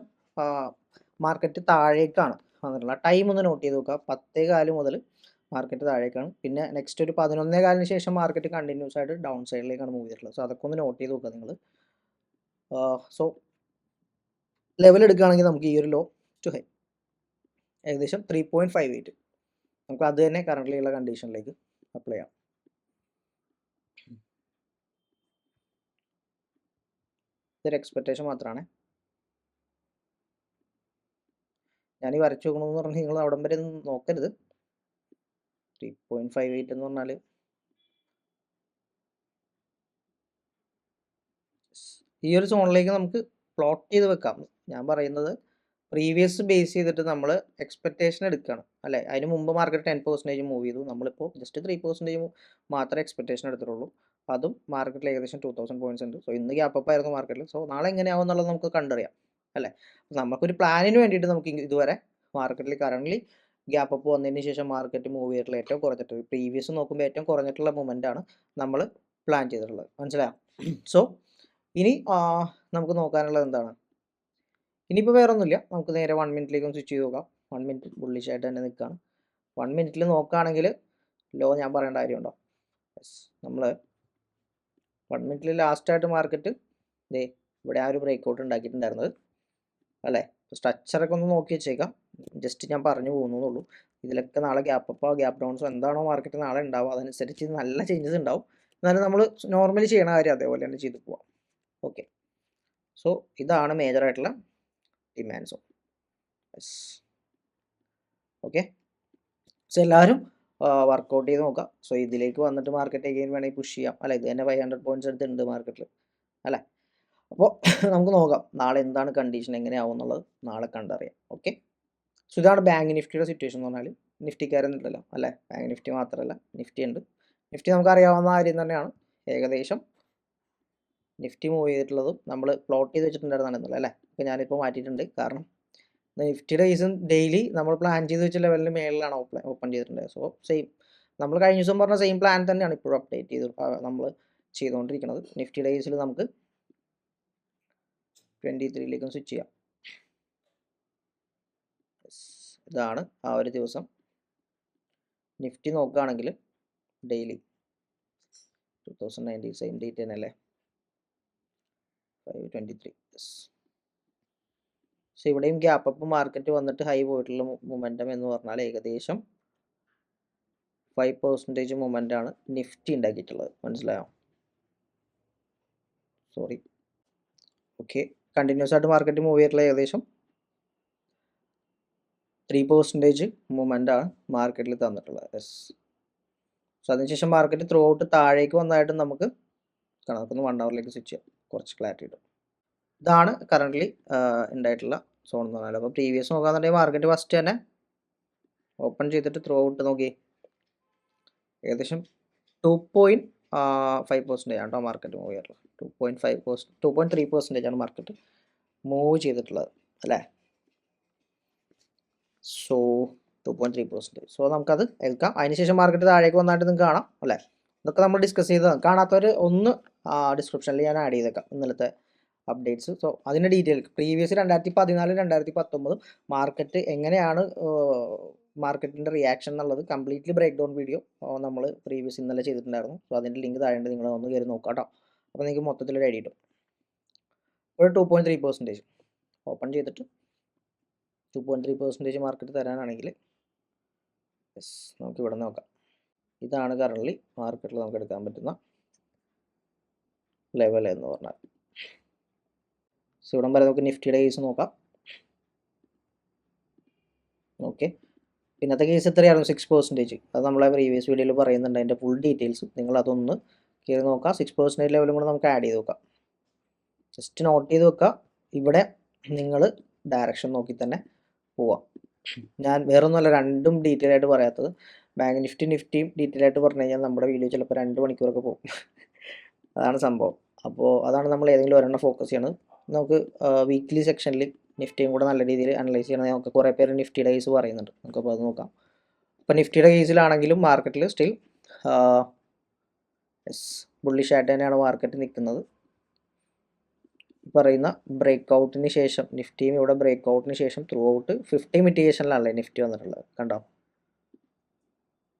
മാർക്കറ്റ് താഴേക്കാണ് വന്നിട്ടുള്ള ടൈം ഒന്ന് നോട്ട് ചെയ്ത് നോക്കുക. 10:15 മുതൽ മാർക്കറ്റ് താഴേക്കാണ്. പിന്നെ നെക്സ്റ്റ് ഒരു 11:15 ശേഷം മാർക്കറ്റ് കണ്ടിന്യൂസ് ആയിട്ട് ഡൗൺ സൈഡിലേക്കാണ് മൂവ് ചെയ്തിട്ടുള്ളത്. സോ അതൊക്കെ ഒന്ന് നോട്ട് ചെയ്ത് നോക്കുക നിങ്ങൾ. സോ ലെവൽ എടുക്കുകയാണെങ്കിൽ നമുക്ക് ഈ ഒരു ലോ ടു ഹൈ ഏകദേശം 3.58 നമുക്ക് അത് തന്നെ കറണ്ട്ലി ഉള്ള കണ്ടീഷനിലേക്ക് അപ്ലൈ ചെയ്യാം. ഇതൊരു എക്സ്പെക്റ്റേഷൻ മാത്രമാണ്. ഞാൻ ഈ വരച്ചു നോക്കണമെന്ന് പറഞ്ഞാൽ നിങ്ങൾ അവിടം വരെ ഒന്നും നോക്കരുത്. 3.58 എന്ന് പറഞ്ഞാൽ ഈ ഒരു സോണിലേക്ക് നമുക്ക് പ്ലോട്ട് ചെയ്ത് വെക്കാം. ഞാൻ പറയുന്നത് പ്രീവിയസ് ബേസ് ചെയ്തിട്ട് നമ്മൾ എക്സ്പെക്റ്റേഷൻ എടുക്കണം അല്ലേ? അതിന് മുമ്പ് മാർക്കറ്റ് 10% മൂവ് ചെയ്തു. നമ്മളിപ്പോൾ ജസ്റ്റ് 3% മാത്രമേ എക്സ്പെക്റ്റേഷൻ എടുത്തിട്ടുള്ളൂ. അതും മാർക്കറ്റിൽ ഏകദേശം 2000 പോയിന്റ്സ് ഉണ്ട്. സോ ഇന്ന് ഗ്യാപ്പ് അപ്പ് ആയിരുന്നു മാർക്കറ്റിൽ. സോ നാളെ എങ്ങനെയാവും എന്നുള്ളത് നമുക്ക് കണ്ടറിയാം അല്ലേ? നമുക്കൊരു പ്ലാനിന് വേണ്ടിയിട്ട് നമുക്ക് ഇതുവരെ മാർക്കറ്റിൽ കറണ്ട്ലി ഗ്യാപ്പ് അപ്പ് വന്നതിന് ശേഷം മാർക്കറ്റ് മൂവ് ചെയ്തിട്ടുള്ള ഏറ്റവും കുറഞ്ഞിട്ടുള്ള പ്രീവിയസ് നോക്കുമ്പോൾ ഏറ്റവും കുറഞ്ഞിട്ടുള്ള മൊമെൻ്റ് ആണ് നമ്മൾ പ്ലാൻ ചെയ്തിട്ടുള്ളത്. മനസ്സിലായോ? സോ ഇനി നമുക്ക് നോക്കാനുള്ളത് എന്താണ്? ഇനിയിപ്പോൾ വേറെ ഒന്നുമില്ല, നമുക്ക് നേരെ 1 മിനിറ്റിലേക്കും സ്വിച്ച് ചെയ്ത് നോക്കാം. 1 മിനിറ്റ് ബുള്ളിഷ് ആയിട്ട് തന്നെ നിൽക്കുകയാണ്. 1 മിനിറ്റിൽ നോക്കുകയാണെങ്കിൽ ലോ ഞാൻ പറയേണ്ട കാര്യമുണ്ടോ? നമ്മൾ 1 മിനിറ്റിൽ ലാസ്റ്റായിട്ട് മാർക്കറ്റ് ഇവിടെ ആ ഒരു ബ്രേക്ക് ഔട്ട് ഉണ്ടാക്കിയിട്ടുണ്ടായിരുന്നത് അല്ലേ? സ്ട്രക്ചറൊക്കെ ഒന്ന് നോക്കി വെച്ചേക്കാം. ജസ്റ്റ് ഞാൻ പറഞ്ഞു പോകുന്നുള്ളൂ. ഇതിലൊക്കെ നാളെ ഗ്യാപ്പ് അപ്പോ ഗ്യാപ്പ് ഡൗൺസോ എന്താണോ മാർക്കറ്റ് നാളെ ഉണ്ടാവും, അതനുസരിച്ച് നല്ല ചേഞ്ചസ് ഉണ്ടാവും. എന്നാലും നമ്മൾ നോർമലി ചെയ്യണ കാര്യം അതേപോലെ തന്നെ ചെയ്ത് പോവാം. ഓക്കെ, സോ ഇതാണ് മേജറായിട്ടുള്ള ഡിമാൻഡ് സോൺ. ഓക്കെ, സോ എല്ലാവരും വർക്കൗട്ട് ചെയ്ത് നോക്കാം. സോ ഇതിലേക്ക് വന്നിട്ട് മാർക്കറ്റ് അഗെയിൻ വേണമെങ്കിൽ പുഷ് ചെയ്യാം അല്ലേ? ഇത് തന്നെ 500 പോയിന്റ്സ് എടുത്തിട്ടുണ്ട് മാർക്കറ്റിൽ അല്ലേ? അപ്പോൾ നമുക്ക് നോക്കാം നാളെ എന്താണ് കണ്ടീഷൻ എങ്ങനെയാവും എന്നുള്ളത് നാളെ കണ്ടറിയാം. ഓക്കെ, സോ ഇതാണ് ബാങ്ക് നിഫ്റ്റിയുടെ സിറ്റുവേഷൻ എന്ന് പറഞ്ഞാൽ. നിഫ്റ്റിക്കാരൊന്നുമില്ലല്ലോ അല്ലേ, ബാങ്ക് നിഫ്റ്റി മാത്രമല്ല നിഫ്റ്റി ഉണ്ട്. നിഫ്റ്റി നമുക്കറിയാവുന്ന കാര്യം തന്നെയാണ്. ഏകദേശം നിഫ്റ്റി മൂവ് ചെയ്തിട്ടുള്ളതും നമ്മൾ പ്ലോട്ട് ചെയ്ത് വെച്ചിട്ടുണ്ടായിരുന്നല്ലോ അല്ലേ. അപ്പോൾ ഞാനിപ്പോൾ മാറ്റിയിട്ടുണ്ട്, കാരണം നിഫ്റ്റിയുടെ കേസും ഡെയിലി നമ്മൾ പ്ലാൻ ചെയ്ത് വെച്ച ലെവലിന് മേളിലാണ് ഓപ്പൺ ചെയ്തിട്ടുണ്ടായത്. സോ സെയിം നമ്മൾ കഴിഞ്ഞ ദിവസം പറഞ്ഞ സെയിം പ്ലാൻ തന്നെയാണ് ഇപ്പോഴും അപ്ഡേറ്റ് ചെയ്ത് നമ്മൾ ചെയ്തുകൊണ്ടിരിക്കുന്നത്. നിഫ്റ്റിയുടെ കേസിൽ നമുക്ക് 23ലേക്കും സ്വിച്ച് ചെയ്യാം. ഇതാണ് ആ ഒരു ദിവസം നിഫ്റ്റി നോക്കുകയാണെങ്കിൽ ഡെയിലി 2019 സെയിം ഡേറ്റ് തന്നെ അല്ലേ, 523. സോ ഇവിടെയും ഗ്യാപ്പ് അപ്പ് മാർക്കറ്റ് വന്നിട്ട് ഹൈ പോയിട്ടുള്ള മൊമെൻറ്റം എന്ന് പറഞ്ഞാൽ ഏകദേശം 5% മൊമെൻ്റ് ആണ് നിഫ്റ്റി ഉണ്ടാക്കിയിട്ടുള്ളത്. മനസ്സിലായോ? സോറി. ഓക്കെ, കണ്ടിന്യൂസ് ആയിട്ട് മാർക്കറ്റ് മൂവ് ചെയ്തിട്ടുള്ള ഏകദേശം 3% മൊമെൻ്റ് ആണ് മാർക്കറ്റിൽ തന്നിട്ടുള്ളത്. യെസ്. സോ അതിനുശേഷം മാർക്കറ്റ് ത്രൂ ഔട്ട് താഴേക്ക് വന്നതായിട്ട് നമുക്ക് കണക്കൊന്ന് 1 ഹവറിലേക്ക് സ്വിച്ച് ചെയ്യാം, കുറച്ച് ക്ലാരിറ്റി കിട്ടും. ഇതാണ് കറൻ്റ്ലി ഉണ്ടായിട്ടുള്ള സോൺ എന്ന് പറഞ്ഞാൽ. അപ്പോൾ പ്രീവിയസ് നോക്കുകയാണെന്നുണ്ടെങ്കിൽ മാർക്കറ്റ് ഫസ്റ്റ് തന്നെ ഓപ്പൺ ചെയ്തിട്ട് ത്രൂ ഔട്ട് നോക്കി ഏകദേശം 2.5% ആണ് കേട്ടോ മാർക്കറ്റ് മൂവ് ചെയ്തിട്ടുള്ളത്. 2.3% ആണ് മാർക്കറ്റ് മൂവ് ചെയ്തിട്ടുള്ളത് അല്ലേ. സോ 2.3%. സോ നമുക്കത് എടുക്കാം. അതിനുശേഷം മാർക്കറ്റ് താഴേക്ക് വന്നായിട്ട് നിങ്ങൾക്ക് കാണാം അല്ലേ. ഇതൊക്കെ നമ്മൾ ഡിസ്കസ് ചെയ്തതാണ്. കാണാത്തവർ ഒന്ന് ഡിസ്ക്രിപ്ഷനിൽ ഞാൻ ആഡ് ചെയ്തേക്കാം ഇന്നലത്തെ അപ്ഡേറ്റ്സ്. സോ അതിൻ്റെ ഡീറ്റെയിൽ പ്രീവിയസ് 2014 2019 മാർക്കറ്റ് എങ്ങനെയാണ് മാർക്കറ്റിൻ്റെ റിയാക്ഷൻ എന്നുള്ളത് കംപ്ലീറ്റ്ലി ബ്രേക്ക് ഡൗൺ വീഡിയോ നമ്മൾ പ്രീവിയസ് ഇന്നലെ ചെയ്തിട്ടുണ്ടായിരുന്നു. സോ അതിൻ്റെ ലിങ്ക് താഴെ നിങ്ങൾ ഒന്ന് കയറി നോക്കാം കേട്ടോ. അപ്പോൾ നിങ്ങൾക്ക് മൊത്തത്തിലൊരു ഐഡിയ കിട്ടും. ഒരു 2.3% ഓപ്പൺ ചെയ്തിട്ട് 2.3% മാർക്കറ്റ് തരാനാണെങ്കിൽ യെസ് നമുക്ക് ഇവിടെ നോക്കാം. ഇതാണ് കറൻ്റ്ലി മാർക്കറ്റിൽ നമുക്ക് എടുക്കാൻ പറ്റുന്ന ലെവൽ എന്ന് പറഞ്ഞാൽ. സോ ഇവിടം വരെ നമുക്ക് നിഫ്റ്റിയുടെ കേസ് നോക്കാം. ഓക്കെ, പിന്നത്തെ കേസ് എത്രയായിരുന്നു? 6%. അത് നമ്മളെ പ്രീവിയസ് വീഡിയോയിൽ പറയുന്നുണ്ട്, അതിൻ്റെ ഫുൾ ഡീറ്റെയിൽസ് നിങ്ങൾ അതൊന്ന് കയറി നോക്കാം. 6% ലെവലും കൂടെ നമുക്ക് ആഡ് ചെയ്ത് നോക്കാം. ജസ്റ്റ് നോട്ട് ചെയ്ത് വെക്കുക. ഇവിടെ നിങ്ങൾ ഡയറക്ഷൻ നോക്കി തന്നെ പോവാം. ഞാൻ വേറൊന്നുമല്ല രണ്ടും ഡീറ്റെയിൽ ആയിട്ട് പറയാത്തത്. ബാങ്ക് നിഫ്റ്റിയും ഡീറ്റെയിൽ ആയിട്ട് പറഞ്ഞു കഴിഞ്ഞാൽ നമ്മുടെ വീഡിയോ ചിലപ്പോൾ 2 മണിക്കൂറൊക്കെ പോകും. അതാണ് സംഭവം. അപ്പോൾ അതാണ് നമ്മൾ ഏതെങ്കിലും ഒരെണ്ണം ഫോക്കസ് ചെയ്യണത്. നമുക്ക് വീക്ക്ലി സെക്ഷനിൽ നിഫ്റ്റിയും കൂടെ നല്ല രീതിയിൽ അനലൈസ് ചെയ്യണമെങ്കിൽ നമുക്ക് കുറേ പേര് നിഫ്റ്റിയുടെ കേസ് പറയുന്നുണ്ട്. നമുക്കപ്പോൾ അത് നോക്കാം. അപ്പോൾ നിഫ്റ്റിയുടെ കേസിലാണെങ്കിലും മാർക്കറ്റിൽ സ്റ്റിൽ ബുള്ളിഷ് ആയിട്ട് തന്നെയാണ് മാർക്കറ്റ് നിൽക്കുന്നത്. പറയുന്ന ബ്രേക്ക് ഔട്ടിന് ശേഷം നിഫ്റ്റിയും ഇവിടെ ബ്രേക്ക് ഔട്ടിന് ശേഷം ത്രൂ ഔട്ട് 50 മിറ്റിഗേഷനിലാണല്ലേ നിഫ്റ്റി വന്നിട്ടുള്ളത്. കണ്ടോ,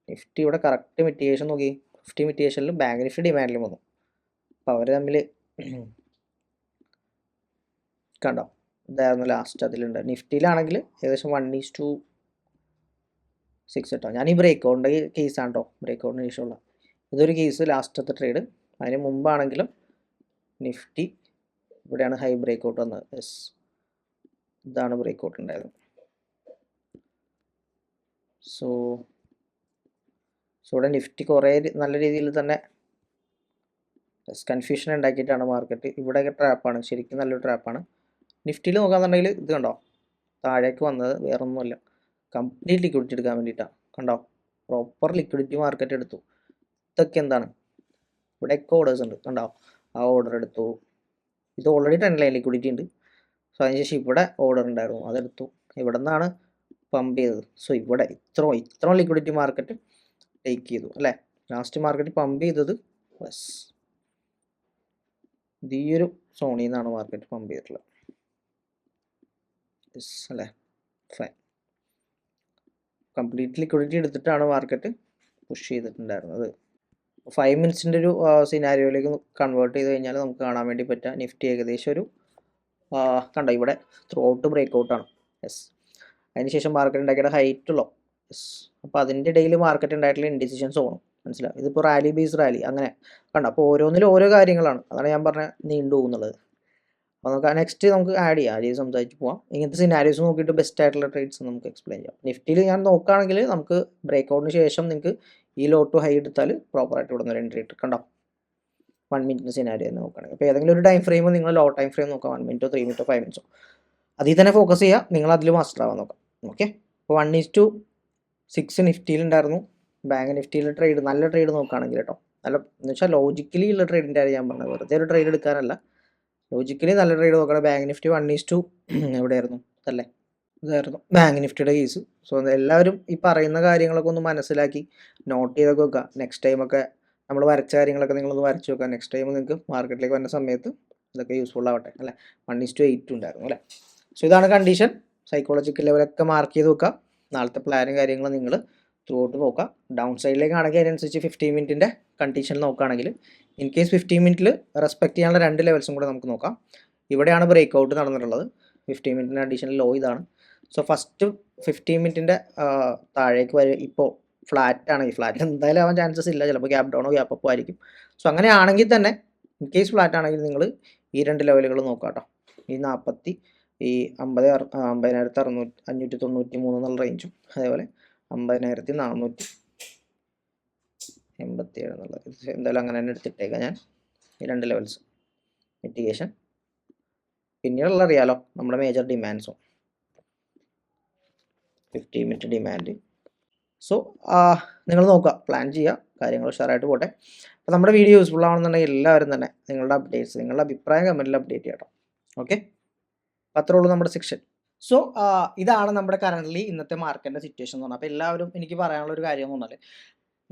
നിഫ്റ്റി ഇവിടെ കറക്റ്റ് മിറ്റിഗേഷൻ നോക്കി. 50 മിറ്റിഗേഷനിൽ ബാങ്ക് നിഫ്റ്റി ഡിമാൻഡിലും വന്നു. അപ്പോൾ അവർ തമ്മിൽ കണ്ടോ, ഇതായിരുന്നു ലാസ്റ്റ് അതിലുണ്ട്. നിഫ്റ്റിയിലാണെങ്കിൽ ഏകദേശം 1:6 കേട്ടോ. ഞാൻ ഈ ബ്രേക്ക് ഔട്ടിൻ്റെ കേസാണ് കേട്ടോ, ബ്രേക്ക് ഔട്ടിന് ശേഷമുള്ള ഇതൊരു കേസ് ലാസ്റ്റത്തെ ട്രേഡ്. അതിന് മുമ്പാണെങ്കിലും നിഫ്റ്റി ഇവിടെയാണ് ഹൈ ബ്രേക്ക് ഔട്ട് വന്നത്. യെസ്, ഇതാണ് ബ്രേക്ക് ഔട്ട് ഉണ്ടായത്. സോ ഇവിടെ നിഫ്റ്റി കുറേ നല്ല രീതിയിൽ തന്നെ കൺഫ്യൂഷൻ ഉണ്ടാക്കിയിട്ടാണ് മാർക്കറ്റ്. ഇവിടെയൊക്കെ ട്രാപ്പാണ്, ശരിക്കും നല്ലൊരു ട്രാപ്പാണ്. നിഫ്റ്റിയിൽ നോക്കുകയാണെന്നുണ്ടെങ്കിൽ ഇത് കണ്ടോ, താഴേക്ക് വന്നത് വേറൊന്നുമല്ല, കംപ്ലീറ്റ് ലിക്വിഡിറ്റി എടുക്കാൻ വേണ്ടിയിട്ടാണ്. കണ്ടോ, പ്രോപ്പർ ലിക്വിഡിറ്റി മാർക്കറ്റ് എടുത്തു. ഇതൊക്കെ എന്താണ്, ഇവിടെയൊക്കെ ഓർഡേഴ്സ് ഉണ്ട്. കണ്ടോ, ആ ഓർഡർ എടുത്തു. ഇത് ഓൾറെഡി 10 ലൈൻ ലിക്വിഡിറ്റി ഉണ്ട്. സോ അതിനുശേഷം ഇവിടെ ഓർഡർ ഉണ്ടായിരുന്നു, അതെടുത്തു. ഇവിടെ നിന്നാണ് പമ്പ് ചെയ്തത്. സോ ഇവിടെ ഇത്ര ലിക്വിഡിറ്റി മാർക്കറ്റ് ടേക്ക് ചെയ്തു അല്ലേ. ലാസ്റ്റ് മാർക്കറ്റ് പമ്പ് ചെയ്തത് ഈ ഒരു സോണിൽ നിന്നാണ് മാർക്കറ്റ് പമ്പ് ചെയ്തിട്ടുള്ളത് അല്ലേ. ഫൈൻ, കംപ്ലീറ്റ് ലിക്വിഡിറ്റി എടുത്തിട്ടാണ് മാർക്കറ്റ് പുഷ് ചെയ്തിട്ടുണ്ടായിരുന്നത്. 5 മിനിറ്റ്സിൻ്റെ ഒരു സിനാരിയോയിലേക്ക് കൺവേർട്ട് ചെയ്ത് കഴിഞ്ഞാൽ നമുക്ക് കാണാൻ വേണ്ടി പറ്റുക നിഫ്റ്റി ഏകദേശം ഒരു കണ്ടോ ഇവിടെ ത്രൂ ഔട്ട് ബ്രേക്ക് ഔട്ടാണ്. യെസ്, അതിനുശേഷം മാർക്കറ്റ് ഉണ്ടാക്കിയ ഹൈറ്റുള്ളൂ. യെസ്, അപ്പോൾ അതിൻ്റെ ഇടയിൽ മാർക്കറ്റ് ഉണ്ടായിട്ടുള്ള ഇൻഡിസിഷൻസ് ഓണം. മനസ്സിലാവും. ഇതിപ്പോൾ റാലി ബേസ് റാലി അങ്ങനെ കണ്ടോ. അപ്പോൾ ഓരോന്നിലും ഓരോ കാര്യങ്ങളാണ്. അതാണ് ഞാൻ പറഞ്ഞ നീണ്ടു പോകുന്നുള്ളത്. അപ്പോൾ നമുക്ക് നെക്സ്റ്റ് നമുക്ക് ആഡ് ചെയ്യാം, സംസാരിച്ച് പോവാം. ഇങ്ങനത്തെ സിനാരിയോസ് നോക്കിയിട്ട് ബെസ്റ്റ് ആയിട്ടുള്ള ട്രേഡ്സ് നമുക്ക് എക്സ്പ്ലെയിൻ ചെയ്യാം. നിഫ്റ്റിയിൽ ഞാൻ നോക്കുകയാണെങ്കിൽ നമുക്ക് ബ്രേക്ക് ഔട്ടിന് ശേഷം നിങ്ങൾക്ക് ഈ ലോ ടു ഹൈ എടുത്താൽ പ്രോപ്പറായിട്ട് ഇവിടെ നിന്ന് എൻട്രി ഇട്ട് കണ്ടോ 1 മിനിറ്റിൻ്റെ സിനാരിയോ എന്ന് നോക്കുകയാണെങ്കിൽ. അപ്പോൾ ഏതെങ്കിലും ഒരു ടൈം ഫ്രെയിം നിങ്ങൾ ലോ ടൈം ഫ്രെയിം നോക്കുക, 1 മിനിറ്റോ 3 മിനിറ്റോ 5 മിനിറ്റ്സോ, അതിൽ തന്നെ ഫോക്കസ് ചെയ്യുക, നിങ്ങൾ അതിൽ മാസ്റ്റർ ആവാൻ നോക്കാം. ഓക്കെ, അപ്പോൾ 1:6 നിഫ്റ്റിയിലുണ്ടായിരുന്നു. ബാങ്ക് നിഫ്റ്റിയിൽ ട്രേഡ്, നല്ല ട്രേഡ് നോക്കുകയാണെങ്കിൽ കേട്ടോ, നല്ല എന്ന് വെച്ചാൽ ലോജിക്കലി ഉള്ള ട്രേഡിൻ്റെ കാര്യം ഞാൻ പറഞ്ഞത്, വെറുതെ ഒരു ട്രേഡ് എടുക്കാനല്ല, ലോജിക്കലി നല്ല ട്രേഡ് നോക്കണം. ബാങ്ക് നിഫ്റ്റി 1:, എവിടെയായിരുന്നു അല്ലേ, ഇതായിരുന്നു ബാങ്ക് നിഫ്റ്റിയുടെ കേസ്. സോ എല്ലാവരും ഈ പറയുന്ന കാര്യങ്ങളൊക്കെ ഒന്ന് മനസ്സിലാക്കി നോട്ട് ചെയ്തൊക്കെ വെക്കുക. നെക്സ്റ്റ് ടൈമൊക്കെ നമ്മൾ വരച്ച കാര്യങ്ങളൊക്കെ നിങ്ങളൊന്ന് വരച്ച് വെക്കുക. നെക്സ്റ്റ് ടൈം നിങ്ങൾക്ക് മാർക്കറ്റിലേക്ക് വരുന്ന സമയത്ത് ഇതൊക്കെ യൂസ്ഫുൾ ആവട്ടെ അല്ലേ. 1:8 ഉണ്ടായിരുന്നു അല്ലേ. സോ ഇതാണ് കണ്ടീഷൻ. സൈക്കോളജിക്കൽ ലെവലൊക്കെ മാർക്ക് ചെയ്ത് വെക്കുക. നാളത്തെ പ്ലാനും കാര്യങ്ങളും നിങ്ങൾ ത്രൂ ഔട്ട് നോക്കുക. ഡൗൺ സൈഡിലേക്കാണെങ്കിൽ അതിനനുസരിച്ച് 15 മിനിറ്റിൻ്റെ കണ്ടീഷനിൽ നോക്കുകയാണെങ്കിൽ, ഇൻ കേസ് 15 മിനിറ്റിൽ റെസ്പെക്ട് ചെയ്യാനുള്ള 2 ലെവൽസും കൂടെ നമുക്ക് നോക്കാം. ഇവിടെയാണ് ബ്രേക്ക് ഔട്ട് നടന്നിട്ടുള്ളത്. 15 മിനിറ്റിൻ്റെ അഡീഷണൽ ലോ ഇതാണ്. സോ ഫസ്റ്റ് 15 മിനിറ്റിൻ്റെ താഴേക്ക് വരെ ഇപ്പോൾ ഫ്ലാറ്റ് ആണ്. ഈ ഫ്ലാറ്റ് എന്തായാലും ആവാൻ ചാൻസസ് ഇല്ല, ചിലപ്പോൾ ഗ്യാപ്പ് ഡൗണോ ഗ്യാപ്പ് അപ്പോ ആയിരിക്കും. സോ അങ്ങനെയാണെങ്കിൽ തന്നെ ഇൻ കേസ് ഫ്ലാറ്റ് ആണെങ്കിൽ നിങ്ങൾ ഈ 2 ലെവലുകൾ നോക്കാം കേട്ടോ. ഈ 50,593 എന്നുള്ള റേഞ്ചും, അതേപോലെ 50,487 എന്നുള്ളത്, എന്തായാലും അങ്ങനെ തന്നെ എടുത്തിട്ടേക്കാം ഞാൻ. ഈ 2 ലെവൽസ് മിറ്റിഗേഷൻ. പിന്നീടുള്ള അറിയാലോ നമ്മുടെ മേജർ ഡിമാൻഡ്സും 15 മിനിറ്റ് ഡിമാൻഡ്. സോ നിങ്ങൾ നോക്കുക, പ്ലാൻ ചെയ്യുക, കാര്യങ്ങൾ ഉഷാറായിട്ട് പോട്ടെ. അപ്പോൾ നമ്മുടെ വീഡിയോ യൂസ്ഫുൾ ആവണമെന്നുണ്ടെങ്കിൽ എല്ലാവരും തന്നെ നിങ്ങളുടെ അപ്ഡേറ്റ്സ്, നിങ്ങളുടെ അഭിപ്രായം കമൻറ്റിൽ അപ്ഡേറ്റ് ചെയ്യട്ടോ. ഓക്കെ, അത്രേ ഉള്ളൂ നമ്മുടെ സെക്ഷൻ. സോ ഇതാണ് നമ്മുടെ കറൻ്റ്ലി ഇന്നത്തെ മാർക്കറ്റിൻ്റെ സിറ്റുവേഷൻ എന്ന് പറഞ്ഞാൽ. അപ്പോൾ എല്ലാവരും എനിക്ക് പറയാനുള്ള ഒരു കാര്യം എന്ന് പറഞ്ഞാൽ,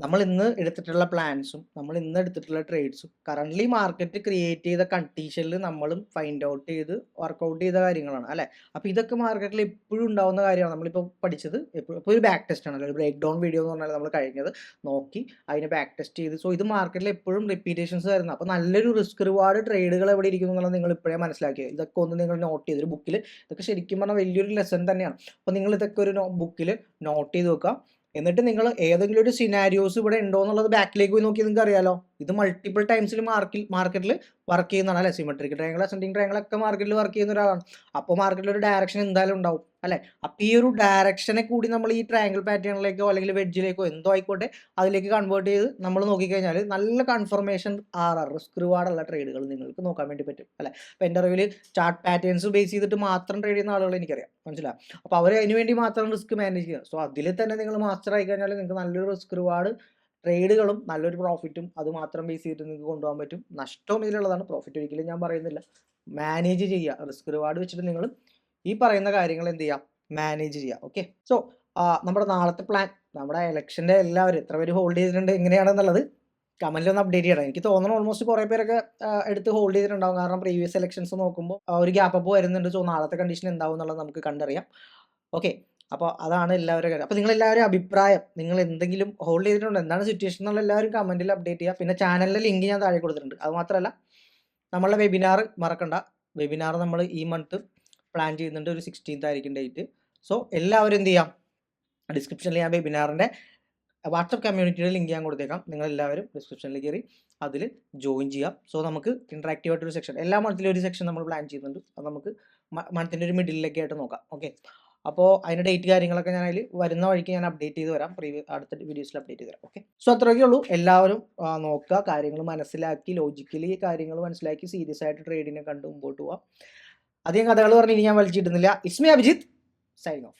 നമ്മൾ ഇന്ന് എടുത്തിട്ടുള്ള പ്ലാൻസും നമ്മൾ ഇന്ന് എടുത്തിട്ടുള്ള ട്രേഡ്സും കറൻ്റ്ലി മാർക്കറ്റ് ക്രിയേറ്റ് ചെയ്ത കണ്ടീഷനിൽ നമ്മളും ഫൈൻഡ് ഔട്ട് ചെയ്ത് വർക്കൗട്ട് ചെയ്ത കാര്യങ്ങളാണ് അല്ലേ. അപ്പോൾ ഇതൊക്കെ മാർക്കറ്റിൽ എപ്പോഴും ഉണ്ടാവുന്ന കാര്യമാണ്. നമ്മളിപ്പോൾ പഠിച്ചത് ഇപ്പോൾ ഒരു ബാക്ക് ടെസ്റ്റ് ആണ്, ഒരു ബ്രേക്ക് ഡൗൺ വീഡിയോ എന്ന് പറഞ്ഞാൽ നമ്മൾ കഴിഞ്ഞത് നോക്കി അതിനെ ബാക്ക് ടെസ്റ്റ് ചെയ്ത്. സോ ഇത് മാർക്കറ്റിൽ എപ്പോഴും റിപ്പീറ്റേഷൻസ് വരുന്നത്. അപ്പോൾ നല്ലൊരു റിസ്ക് റിവാർഡ് ട്രേഡുകൾ എവിടെ ഇരിക്കുന്നു എന്നുള്ളത് നിങ്ങൾ ഇപ്പോഴേ മനസ്സിലാക്കിയത്. ഇതൊക്കെ ഒന്ന് നിങ്ങൾ നോട്ട് ചെയ്ത് ഒരു ബുക്കിൽ, ഇതൊക്കെ ശരിക്കും പറഞ്ഞാൽ വലിയൊരു ലെസൺ തന്നെയാണ്. അപ്പോൾ നിങ്ങൾ ഇതൊക്കെ ഒരു ബുക്കിൽ നോട്ട് ചെയ്ത് വെക്കുക. എന്നിട്ട് നിങ്ങൾ ഏതെങ്കിലും ഒരു സിനാരിയോസ് ഇവിടെ ഉണ്ടോ എന്നുള്ളത് ബാക്കിലേക്ക് പോയി നോക്കി നിങ്ങൾക്ക് അറിയാലോ. ഇത് മൾട്ടിപ്പിൾ ടൈംസിൽ മാർക്കറ്റിൽ വർക്ക് ചെയ്യുന്നതാണ് അല്ലേ. സിമെട്രിക് ട്രയാങ്കിൾ, അസെൻഡിങ് ട്രയാങ്കിൾ ഒക്കെ മാർക്കറ്റിൽ വർക്ക് ചെയ്യുന്ന ഒരാളാണ്. അപ്പോൾ മാർക്കറ്റിൽ ഒരു ഡയറക്ഷൻ എന്തായാലും ഉണ്ടാവും അല്ലേ. അപ്പോൾ ഈ ഒരു ഡയറക്ഷനെ കൂടി നമ്മൾ ഈ ട്രയാങ്കിൾ പാറ്റേണിലേക്കോ അല്ലെങ്കിൽ വെഡ്ജിലേക്കോ എന്തോ ആയിക്കോട്ടെ അതിലേക്ക് കൺവേർട്ട് ചെയ്ത് നമ്മൾ നോക്കിക്കഴിഞ്ഞാൽ നല്ല കൺഫർമേഷൻ റിസ്ക് റിവാർഡുള്ള ട്രേഡുകൾ നിങ്ങൾക്ക് നോക്കാൻ വേണ്ടി പറ്റും അല്ലേ. അപ്പോൾ എൻ്റെ അറിവിൽ ചാർട്ട് പാറ്റേൺസ് ബേസ് ചെയ്തിട്ട് മാത്രം ട്രേഡ് ചെയ്യുന്ന ആളുകൾ എനിക്കറിയാം, മനസ്സിലാവും. അപ്പോൾ അവർ അതിന് വേണ്ടി മാത്രം റിസ്ക് മാനേജ് ചെയ്യുക. സോ അതിൽ തന്നെ നിങ്ങൾ മാസ്റ്റർ ആയി കഴിഞ്ഞാൽ നിങ്ങൾക്ക് നല്ലൊരു റിസ്ക് റിവാർഡ് ട്രേഡുകളും നല്ലൊരു പ്രോഫിറ്റും അത് മാത്രം ബേസ് ചെയ്തിട്ട് നിങ്ങൾക്ക് കൊണ്ടുപോകാൻ പറ്റും. നഷ്ടവും ഇതിലുള്ളതാണ്, പ്രോഫിറ്റ് ഒരിക്കലും ഞാൻ പറയുന്നില്ല. മാനേജ് ചെയ്യുക, റിസ്ക് റിവാർഡ് വെച്ചിട്ട് നിങ്ങൾ ഈ പറയുന്ന കാര്യങ്ങൾ എന്ത് ചെയ്യുക, മാനേജ് ചെയ്യുക. ഓക്കെ, സോ നമ്മുടെ നാളത്തെ പ്ലാൻ, നമ്മുടെ ഇലക്ഷൻ്റെ എല്ലാവരും എത്ര പേര് ഹോൾഡ് ചെയ്തിട്ടുണ്ട് എങ്ങനെയാണെന്നുള്ളത് കമൻറ്റിൽ ഒന്ന് അപ്ഡേറ്റ് ചെയ്യണം. എനിക്ക് തോന്നുന്നു ഓൾമോസ്റ്റ് കുറേ പേരൊക്കെ എടുത്ത് ഹോൾഡ് ചെയ്തിട്ടുണ്ടാവും. കാരണം പ്രീവിയസ് ഇലക്ഷൻസ് നോക്കുമ്പോൾ ഒരു ഗ്യാപ്പ് അപ്പ് വരുന്നുണ്ട്. സോ നാളത്തെ കണ്ടീഷൻ എന്താവും എന്നുള്ളത് നമുക്ക് കണ്ടറിയാം. ഓക്കെ, അപ്പോൾ അതാണ് എല്ലാവരും കാര്യം. അപ്പോൾ നിങ്ങളെല്ലാവരും അഭിപ്രായം, നിങ്ങൾ എന്തെങ്കിലും ഹോൾഡ് ചെയ്തിട്ടുണ്ടോ, എന്താണ് സിറ്റുവേഷൻ എന്നുള്ള എല്ലാവരും കമൻറ്റിൽ അപ്ഡേറ്റ് ചെയ്യുക. പിന്നെ ചാനലിലെ ലിങ്ക് ഞാൻ താഴെ കൊടുത്തിട്ടുണ്ട്. അത് മാത്രമല്ല നമ്മളുടെ വെബിനാർ മറക്കണ്ട. വെബിനാർ നമ്മൾ ഈ മന്ത് പ്ലാൻ ചെയ്യുന്നുണ്ട്. ഒരു 16th ആയിരിക്കും ഡേറ്റ്. സോ എല്ലാവരും എന്ത് ചെയ്യാം, ഡിസ്ക്രിപ്ഷനിൽ ഞാൻ വെബിനാറിൻ്റെ വാട്സപ്പ് കമ്മ്യൂണിറ്റിയുടെ ലിങ്ക് ഞാൻ കൊടുത്തേക്കാം. നിങ്ങളെല്ലാവരും ഡിസ്ക്രിപ്ഷനിൽ കയറി അതിൽ ജോയിൻ ചെയ്യാം. സോ നമുക്ക് ഇൻട്രാക്റ്റീവ് ആയിട്ടൊരു സെക്ഷൻ, എല്ലാ മന്തിലും ഒരു സെക്ഷൻ നമ്മൾ പ്ലാൻ ചെയ്യുന്നുണ്ട്. അത് നമുക്ക് മന്തിൻ്റെ ഒരു മിഡിലേക്ക് ആയിട്ട് നോക്കാം. ഓക്കെ, അപ്പോൾ അതിൻ്റെ ഡേറ്റ് കാര്യങ്ങളൊക്കെ ഞാൻ അതിൽ വരുന്ന വഴിക്ക് ഞാൻ അപ്ഡേറ്റ് ചെയ്ത് വരാം. അടുത്ത വീഡിയോസിൽ അപ്ഡേറ്റ് ചെയ്ത് തരാം. ഓക്കെ, സോ അത്രയൊക്കെ ഉള്ളൂ. എല്ലാവരും നോക്കുക, കാര്യങ്ങൾ മനസ്സിലാക്കി, ലോജിക്കലി കാര്യങ്ങൾ മനസ്സിലാക്കി സീരിയസ് ആയിട്ട് ട്രേഡിനെ കണ്ട് മുമ്പോട്ട് പോവാം. അധികം കഥകൾ പറഞ്ഞ് ഇനി ഞാൻ വലിച്ചിട്ടുന്നില്ല. It's me Abhijith, signing of.